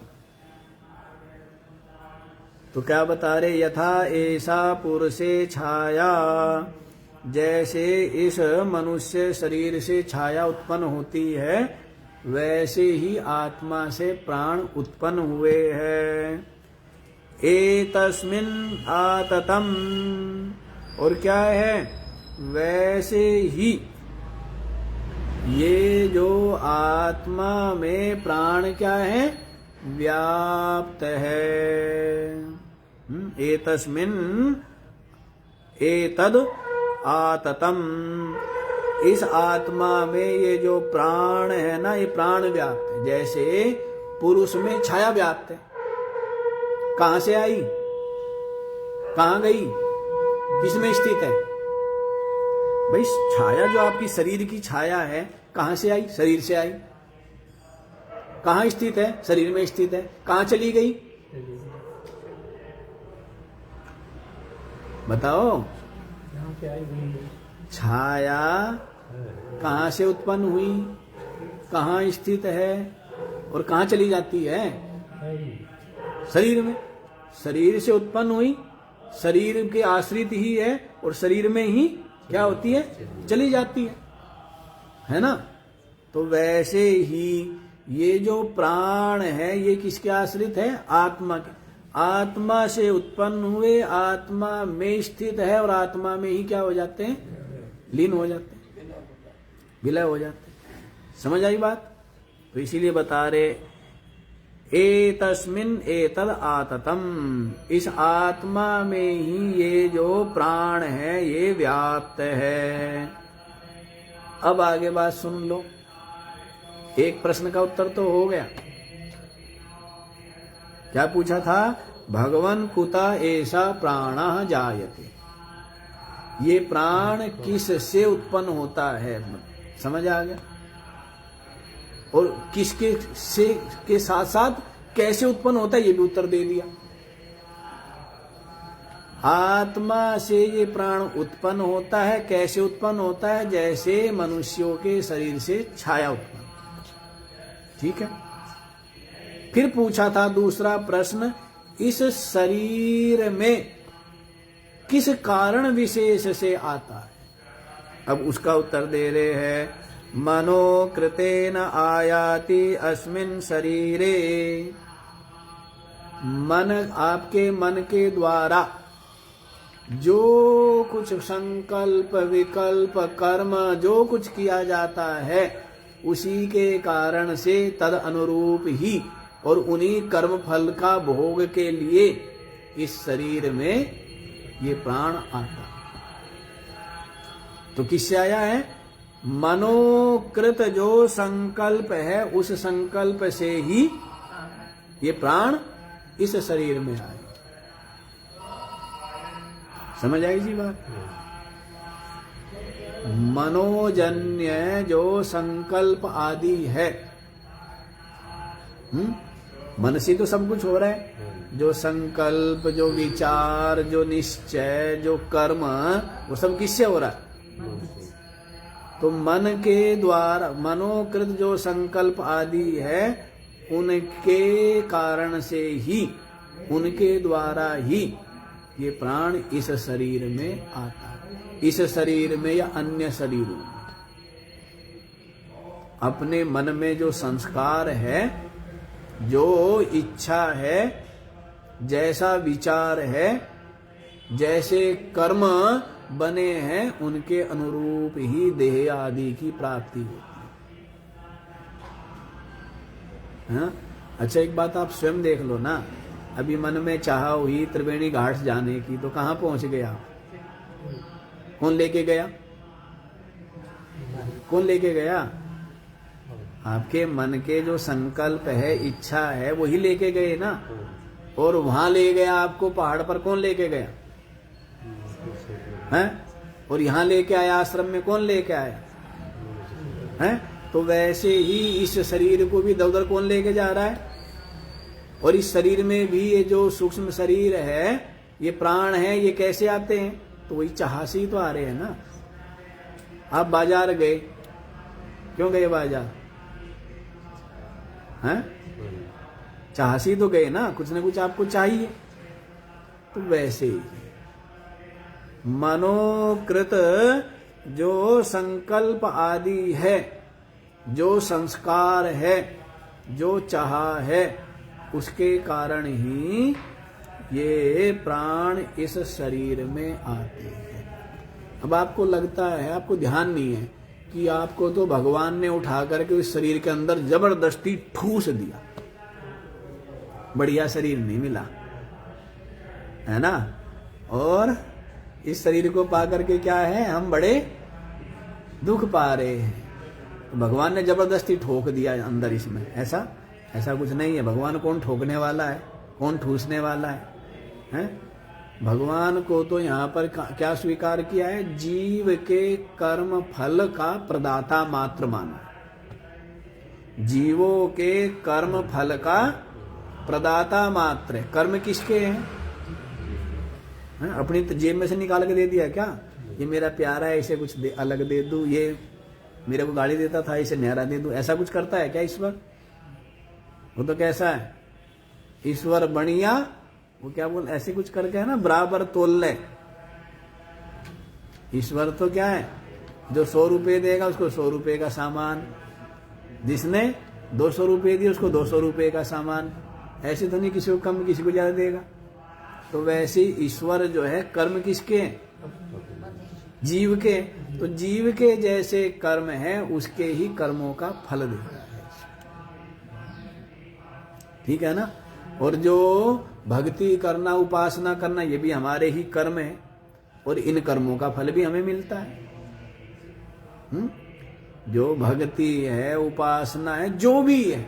S1: तो क्या बता रहे? यथा ऐसा पुरुषे छाया, जैसे इस मनुष्य शरीर से छाया उत्पन्न होती है, वैसे ही आत्मा से प्राण उत्पन्न हुए हैं। एतस्मिन् आततम, और क्या है? वैसे ही ये जो आत्मा में प्राण क्या है? व्याप्त है। एतस्मिन् एतद आततम, इस आत्मा में ये जो प्राण है ना, ये प्राण व्याप्त है। जैसे पुरुष में छाया व्याप्त है। कहां से आई, कहां गई, किसमें स्थित है? भाई छाया जो आपकी शरीर की छाया है, कहां से आई? शरीर से आई। कहां स्थित है? शरीर में स्थित है। कहां चली गई? बताओ। छाया कहां से उत्पन्न हुई, कहां स्थित है और कहां चली जाती है? शरीर में। शरीर से उत्पन्न हुई, शरीर के आश्रित ही है और शरीर में ही क्या होती है? चली जाती है ना? तो वैसे ही ये जो प्राण है, ये किसके आश्रित है? आत्मा के। आत्मा से उत्पन्न हुए, आत्मा में स्थित है और आत्मा में ही क्या हो जाते हैं? लीन हो जाते हैं, विलय हो जाते हैं। समझ आई बात? तो इसीलिए बता रहे एतस्मिन् एतद आततम, इस आत्मा में ही ये जो प्राण है ये व्याप्त है। अब आगे बात सुन लो। एक प्रश्न का उत्तर तो हो गया। क्या पूछा था? भगवन कुता ऐसा प्राणः जायते, ये प्राण किस से उत्पन्न होता है? समझ आ गया? और किसके से के साथ साथ कैसे उत्पन्न होता है ये भी उत्तर दे दिया। आत्मा से ये प्राण उत्पन्न होता है। कैसे उत्पन्न होता है? जैसे मनुष्यों के शरीर से छाया उत्पन्न। ठीक है। फिर पूछा था दूसरा प्रश्न, इस शरीर में किस कारण विशेष से आता है? अब उसका उत्तर दे रहे हैं, मनो कृतेन आयाति अस्मिन् शरीरे, मन, आपके मन के द्वारा जो कुछ संकल्प, विकल्प, कर्म जो कुछ किया जाता है, उसी के कारण से तद अनुरूप ही और उन्हीं कर्म फल का भोग के लिए इस शरीर में ये प्राण आता। तो किससे आया है? मनोकृत जो संकल्प है, उस संकल्प से ही ये प्राण इस शरीर में आए। समझ आई जी बात? मनोजन्य जो संकल्प आदि है, मन से तो सब कुछ हो रहा है। जो संकल्प, जो विचार, जो निश्चय, जो कर्म, वो सब किससे हो रहा है? तो मन के द्वारा, मनोकृत जो संकल्प आदि है, उनके कारण से ही, उनके द्वारा ही ये प्राण इस शरीर में आता है। इस शरीर में या अन्य शरीरों में अपने मन में जो संस्कार है, जो इच्छा है, जैसा विचार है, जैसे कर्म बने हैं, उनके अनुरूप ही देह आदि की प्राप्ति होती है। हाँ? अच्छा, एक बात आप स्वयं देख लो ना, अभी मन में चाह हुई त्रिवेणी घाट जाने की, तो कहां पहुंच गया? कौन लेके गया? कौन लेके गया? आपके मन के जो संकल्प है, इच्छा है, वही लेके गए ना। और वहां ले गया आपको, पहाड़ पर कौन लेके गया है? और यहां लेके आया आश्रम में, कौन लेके आया है? तो वैसे ही इस शरीर को भी दौड़ कौन लेके जा रहा है? और इस शरीर में भी ये जो सूक्ष्म शरीर है, ये प्राण है, ये कैसे आते हैं? तो वही चाह से ही तो आ रहे हैं ना। आप बाजार गए, क्यों गए बाजार? हैं? चाह से ही तो गए ना, कुछ ना कुछ आपको चाहिए। तो वैसे ही मनोकृत जो संकल्प आदि है, जो संस्कार है, जो चाह है, उसके कारण ही ये प्राण इस शरीर में आते हैं। अब आपको लगता है, आपको ध्यान नहीं है कि आपको तो भगवान ने उठा करके उस शरीर के अंदर जबरदस्ती ठूस दिया, बढ़िया शरीर नहीं मिला, है ना। और इस शरीर को पा करके क्या है, हम बड़े दुख पा रहे हैं। तो भगवान ने जबरदस्ती ठोक दिया अंदर इसमें। ऐसा कुछ नहीं है। भगवान कौन ठोकने वाला है, कौन ठूसने वाला है? भगवान को तो यहाँ पर क्या स्वीकार किया है? जीव के कर्म फल का प्रदाता मात्र माना। जीवों के कर्म फल का प्रदाता मात्र है। कर्म किसके हैं? अपनी जेब में से निकाल के दे दिया क्या? ये मेरा प्यारा है, इसे कुछ अलग दे दूं, ये मेरे को गाड़ी देता था, इसे न्यारा दे दूं, ऐसा कुछ करता है क्या ईश्वर? वो तो कैसा है, ईश्वर बढ़िया, वो क्या बोल, ऐसे कुछ करके है ना, बराबर तोल ले। ईश्वर तो क्या है, जो 100 रुपए देगा उसको 100 रुपए का सामान, जिसने 200 रुपए दिए उसको 200 रुपए का सामान। ऐसे तो नहीं किसी को कम किसी को ज्यादा देगा। तो वैसे ईश्वर जो है कर्म किसके? जीव के। तो जीव के जैसे कर्म है, उसके ही कर्मों का फल देता है। ठीक है ना। और जो भक्ति करना, उपासना करना, ये भी हमारे ही कर्म है, और इन कर्मों का फल भी हमें मिलता है। जो भक्ति है, उपासना है, जो भी है,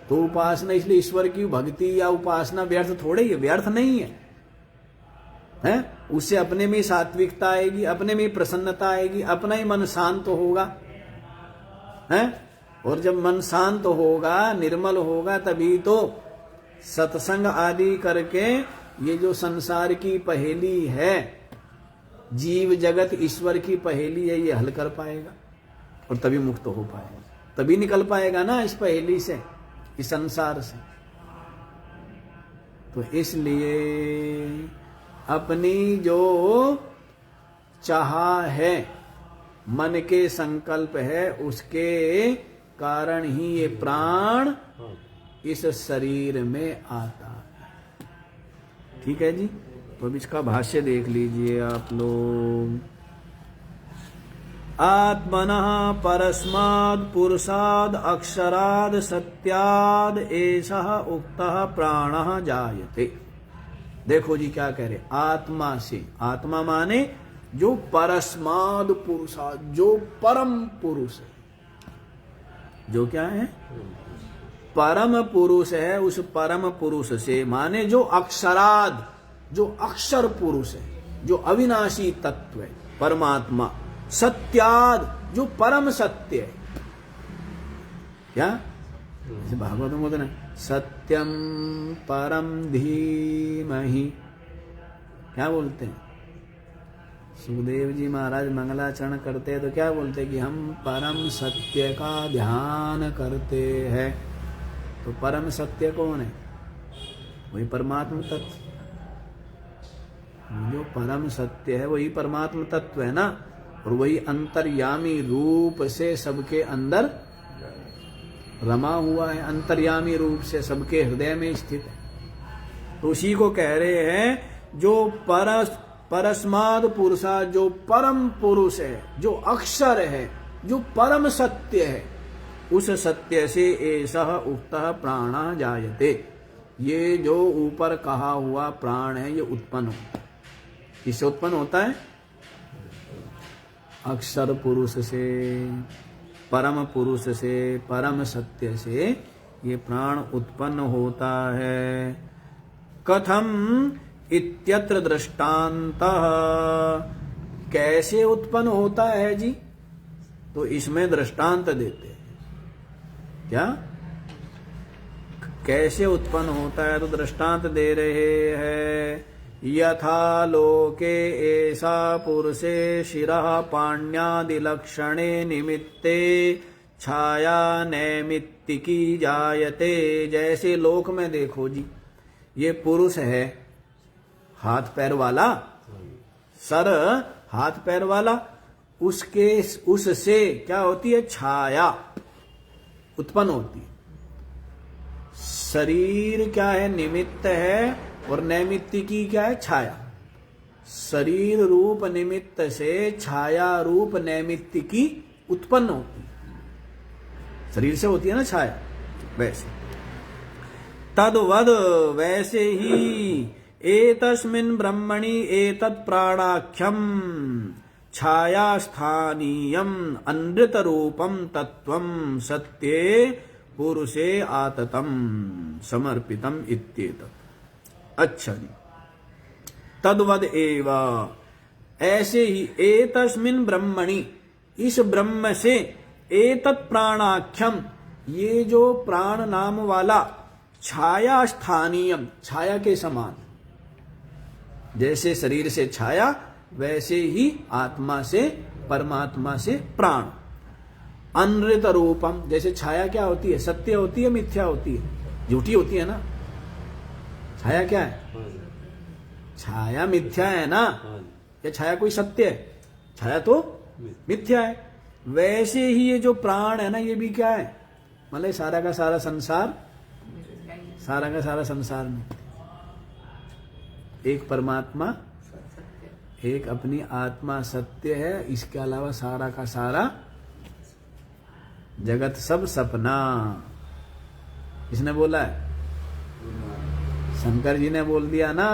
S1: तो उपासना, इसलिए ईश्वर की भक्ति या उपासना व्यर्थ थोड़े ही है, व्यर्थ नहीं है, हैं? उससे अपने में सात्विकता आएगी, अपने में प्रसन्नता आएगी, अपना ही मन शांत होगा, हैं? और जब मन शांत होगा, निर्मल होगा, तभी तो सत्संग आदि करके ये जो संसार की पहेली है, जीव जगत ईश्वर की पहेली है, ये हल कर पाएगा, और तभी मुक्त हो पाएगा, तभी निकल पाएगा ना इस पहेली से, इस संसार से। तो इसलिए अपनी जो चाह है, मन के संकल्प है, उसके कारण ही ये प्राण इस शरीर में आता है। ठीक है जी। तो अब इसका भाष्य देख लीजिए आप लोग। आत्मनः परस्माद् पुरुषाद् अक्षराद् सत्याद् एषः उक्तः प्राणः जायते। देखो जी क्या कह रहे, आत्मा से, आत्मा माने जो परस्माद् पुरुषाद्, जो परम पुरुष है, जो क्या है, परम पुरुष है, उस परम पुरुष से, माने जो अक्षराद, जो अक्षर पुरुष है, जो अविनाशी तत्व है, परमात्मा, सत्याद, जो परम सत्य है। क्या भागवत में बोलते हैं, सत्यम परम धीमहि। क्या बोलते हैं सुखदेव जी महाराज मंगलाचरण करते हैं तो क्या बोलते हैं कि हम परम सत्य का ध्यान करते हैं। तो परम सत्य कौन है? वही परमात्म तत्व। जो परम सत्य है वही परमात्म तत्व है ना, और वही अंतर्यामी रूप से सबके अंदर रमा हुआ है, अंतर्यामी रूप से सबके हृदय में स्थित है। तो उसी को कह रहे हैं जो परस्माद पुरुषा, जो परम पुरुष है, जो अक्षर है, जो परम सत्य है, उस सत्य से ऐसा उक्तः प्राण जायते। ये जो ऊपर कहा हुआ प्राण है ये उत्पन्न होता है। किससे उत्पन्न होता है? अक्षर पुरुष से, परम पुरुष से, परम सत्य से ये प्राण उत्पन्न होता है। कथम इत्यत्र दृष्टान्तः, कैसे उत्पन्न होता है जी? तो इसमें दृष्टांत देते हैं। क्या कैसे उत्पन्न होता है? तो दृष्टांत दे रहे हैं। यथा लोके ऐसा पुरुषे शिरः पाण्यादिलक्षणे निमित्ते छाया नैमित्तिकी जायते। जैसे लोक में देखो जी, ये पुरुष है हाथ पैर वाला, सर हाथ पैर वाला, उससे क्या होती है? छाया उत्पन्न होती है। शरीर क्या है? निमित्त है, और नैमित्तिकी क्या है? छाया। शरीर रूप निमित्त से छाया रूप नैमित्तिकी उत्पन्न होती है। शरीर से होती है ना छाया, वैसे तद्वद वैसे ही एतस्मिन् ब्रह्मणि एतत् प्राणाख्यम छाया स्थानीयम अनृत रूपम तत्वम सत्ये पुरुषे आततम समर्पितम इत्येतत्। अच्छा जी, तद्वद एव, ऐसे ही एतस्मिन् ब्रह्मणि, इस ब्रह्म से, एतत् प्राणाख्यम, ये जो प्राण नाम वाला, छाया स्थानीयम, छाया के समान, जैसे शरीर से छाया वैसे ही आत्मा से, परमात्मा से प्राण। अनृत रूपम, जैसे छाया क्या होती है? सत्य होती है, मिथ्या होती है? झूठी होती है ना। छाया क्या है? छाया मिथ्या है ना, या छाया कोई सत्य है? छाया तो मिथ्या है। वैसे ही ये जो प्राण है ना, ये भी क्या है? मतलब सारा का सारा संसार, सारा का सारा संसार में एक परमात्मा, एक अपनी आत्मा सत्य है, इसके अलावा सारा का सारा जगत सब सपना। इसने बोला है, शंकर जी ने बोल दिया ना,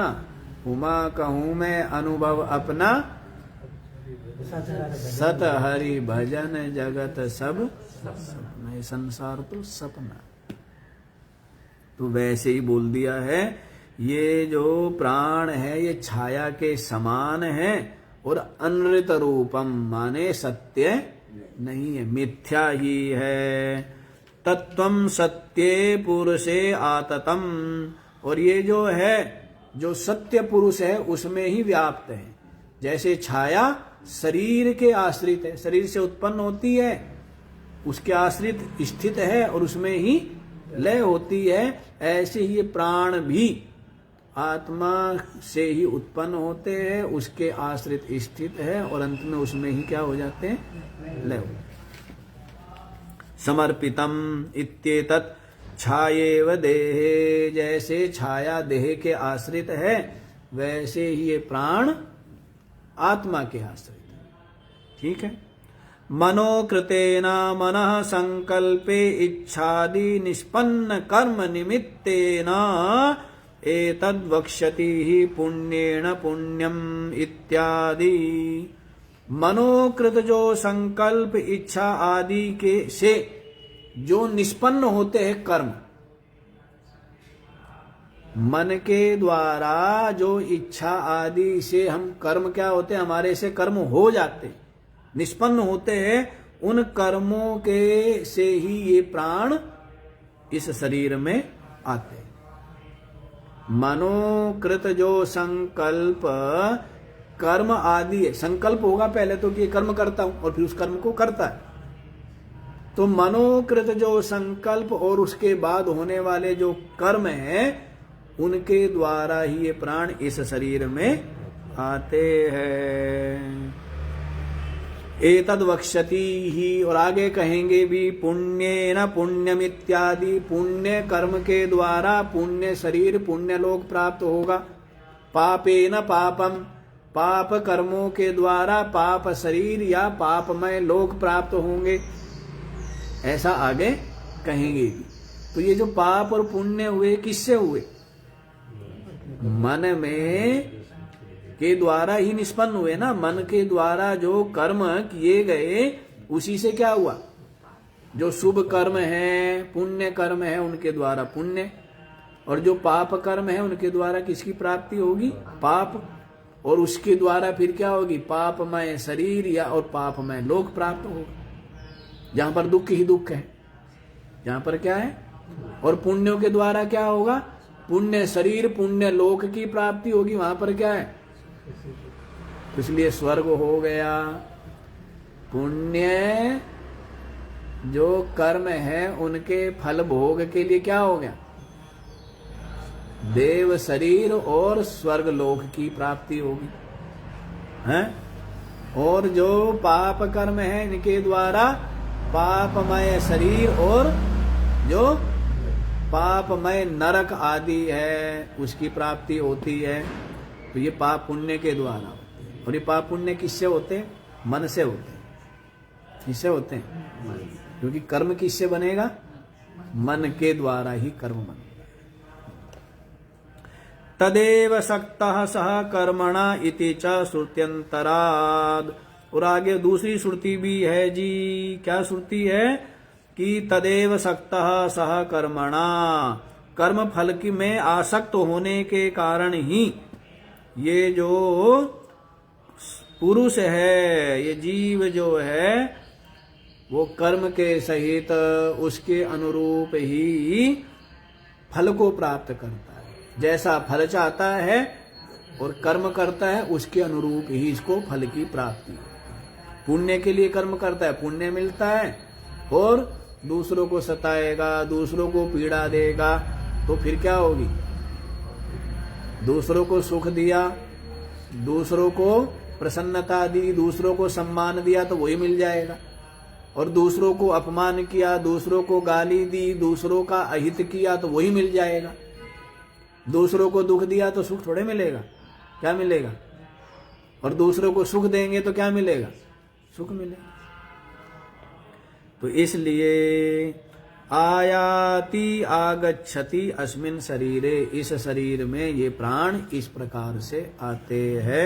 S1: उमा कहूं मैं अनुभव अपना, सत हरि भजन जगत सब सपना। संसार तो सपना। तो वैसे ही बोल दिया है, ये जो प्राण है ये छाया के समान है, और अनृत रूपम माने सत्य नहीं है, मिथ्या ही है। तत्वम सत्ये पुरुषे आततम, और ये जो है, जो सत्य पुरुष है उसमें ही व्याप्त है। जैसे छाया शरीर के आश्रित है, शरीर से उत्पन्न होती है, उसके आश्रित स्थित है और उसमें ही लय होती है, ऐसे ही ये प्राण भी आत्मा से ही उत्पन्न होते हैं, उसके आश्रित स्थित है और अंत में उसमें ही क्या हो जाते हैं? लय। समर्पितम इत्येतत् छायेव देहे, जैसे छाया देह के आश्रित है वैसे ही ये प्राण आत्मा के आश्रित है। ठीक है। मनोकृतेन मनः संकल्पे इच्छादि निष्पन्न कर्म निमित्तेन एतद्वक्ष्यति ही पुण्येन पुण्यम इत्यादि। मनोकृत जो संकल्प, इच्छा आदि के से जो निष्पन्न होते हैं कर्म, मन के द्वारा जो इच्छा आदि से हम कर्म क्या होते हैं? हमारे से कर्म हो जाते, निष्पन्न होते हैं। उन कर्मों के से ही ये प्राण इस शरीर में आते हैं। मनोकृत जो संकल्प कर्म आदि है, संकल्प होगा पहले तो कि कर्म करता हूं और फिर उस कर्म को करता है, तो मनोकृत जो संकल्प और उसके बाद होने वाले जो कर्म है उनके द्वारा ही ये प्राण इस शरीर में आते हैं। एतद वक्ष्यति ही, और आगे कहेंगे भी, पुण्येन पुण्यम इत्यादि, पुण्य कर्म के द्वारा पुण्य शरीर पुण्य लोक प्राप्त होगा। पापेन पापम, पाप कर्मों के द्वारा पाप शरीर या पापमय लोक प्राप्त होंगे, ऐसा आगे कहेंगे भी। तो ये जो पाप और पुण्य हुए किससे हुए? मन में के द्वारा ही निष्पन्न हुए ना। मन के द्वारा जो कर्म किए गए उसी से क्या हुआ? जो शुभ कर्म है पुण्य कर्म है उनके द्वारा पुण्य, और जो पाप कर्म है उनके द्वारा किसकी प्राप्ति होगी? पाप, और उसके द्वारा फिर क्या होगी? पापमय शरीर या और पापमय लोक प्राप्त होगा, जहां पर दुख ही दुख है, जहां पर क्या है। और पुण्यों के द्वारा क्या होगा? पुण्य शरीर पुण्य लोक की प्राप्ति होगी, वहां पर क्या है? इसलिए स्वर्ग हो गया। पुण्य जो कर्म है उनके फल भोग के लिए क्या हो गया? देव शरीर और स्वर्ग लोक की प्राप्ति होगी, हैं? और जो पाप कर्म है इनके द्वारा पापमय शरीर और जो पापमय नरक आदि है उसकी प्राप्ति होती है। तो ये पाप पुण्य के द्वारा होते हैं। और ये पाप पुण्य किससे होते हैं? मन से होते हैं। किससे होते हैं? क्योंकि कर्म किससे बनेगा? मन के द्वारा ही कर्म बनेगा। तदेव सक्तः सह कर्मणा इति च श्रुत्यंतराद। और आगे दूसरी श्रुति भी है जी। क्या श्रुति है? कि तदेव सक्तः सह कर्मणा, कर्म फल की में आसक्त होने के कारण ही ये जो पुरुष है, ये जीव जो है वो कर्म के सहित उसके अनुरूप ही फल को प्राप्त करता है। जैसा फल चाहता है और कर्म करता है उसके अनुरूप ही इसको फल की प्राप्ति होती है। पुण्य के लिए कर्म करता है, पुण्य मिलता है, और दूसरों को सताएगा, दूसरों को पीड़ा देगा तो फिर क्या होगी? दूसरों को सुख दिया, दूसरों को प्रसन्नता दी, दूसरों को सम्मान दिया तो वही मिल जाएगा। और दूसरों को अपमान किया, दूसरों को गाली दी, दूसरों का अहित किया तो वही मिल जाएगा। दूसरों को दुख दिया तो सुख थोड़े मिलेगा, क्या मिलेगा? और दूसरों को सुख देंगे तो क्या मिलेगा? सुख मिलेगा। तो इसलिए आयाति आगच्छति अस्मिन् शरीरे, इस शरीर में ये प्राण इस प्रकार से आते हैं।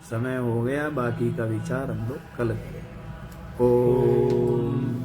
S1: समय हो गया, बाकी का विचार हम लोग कल करें। ओम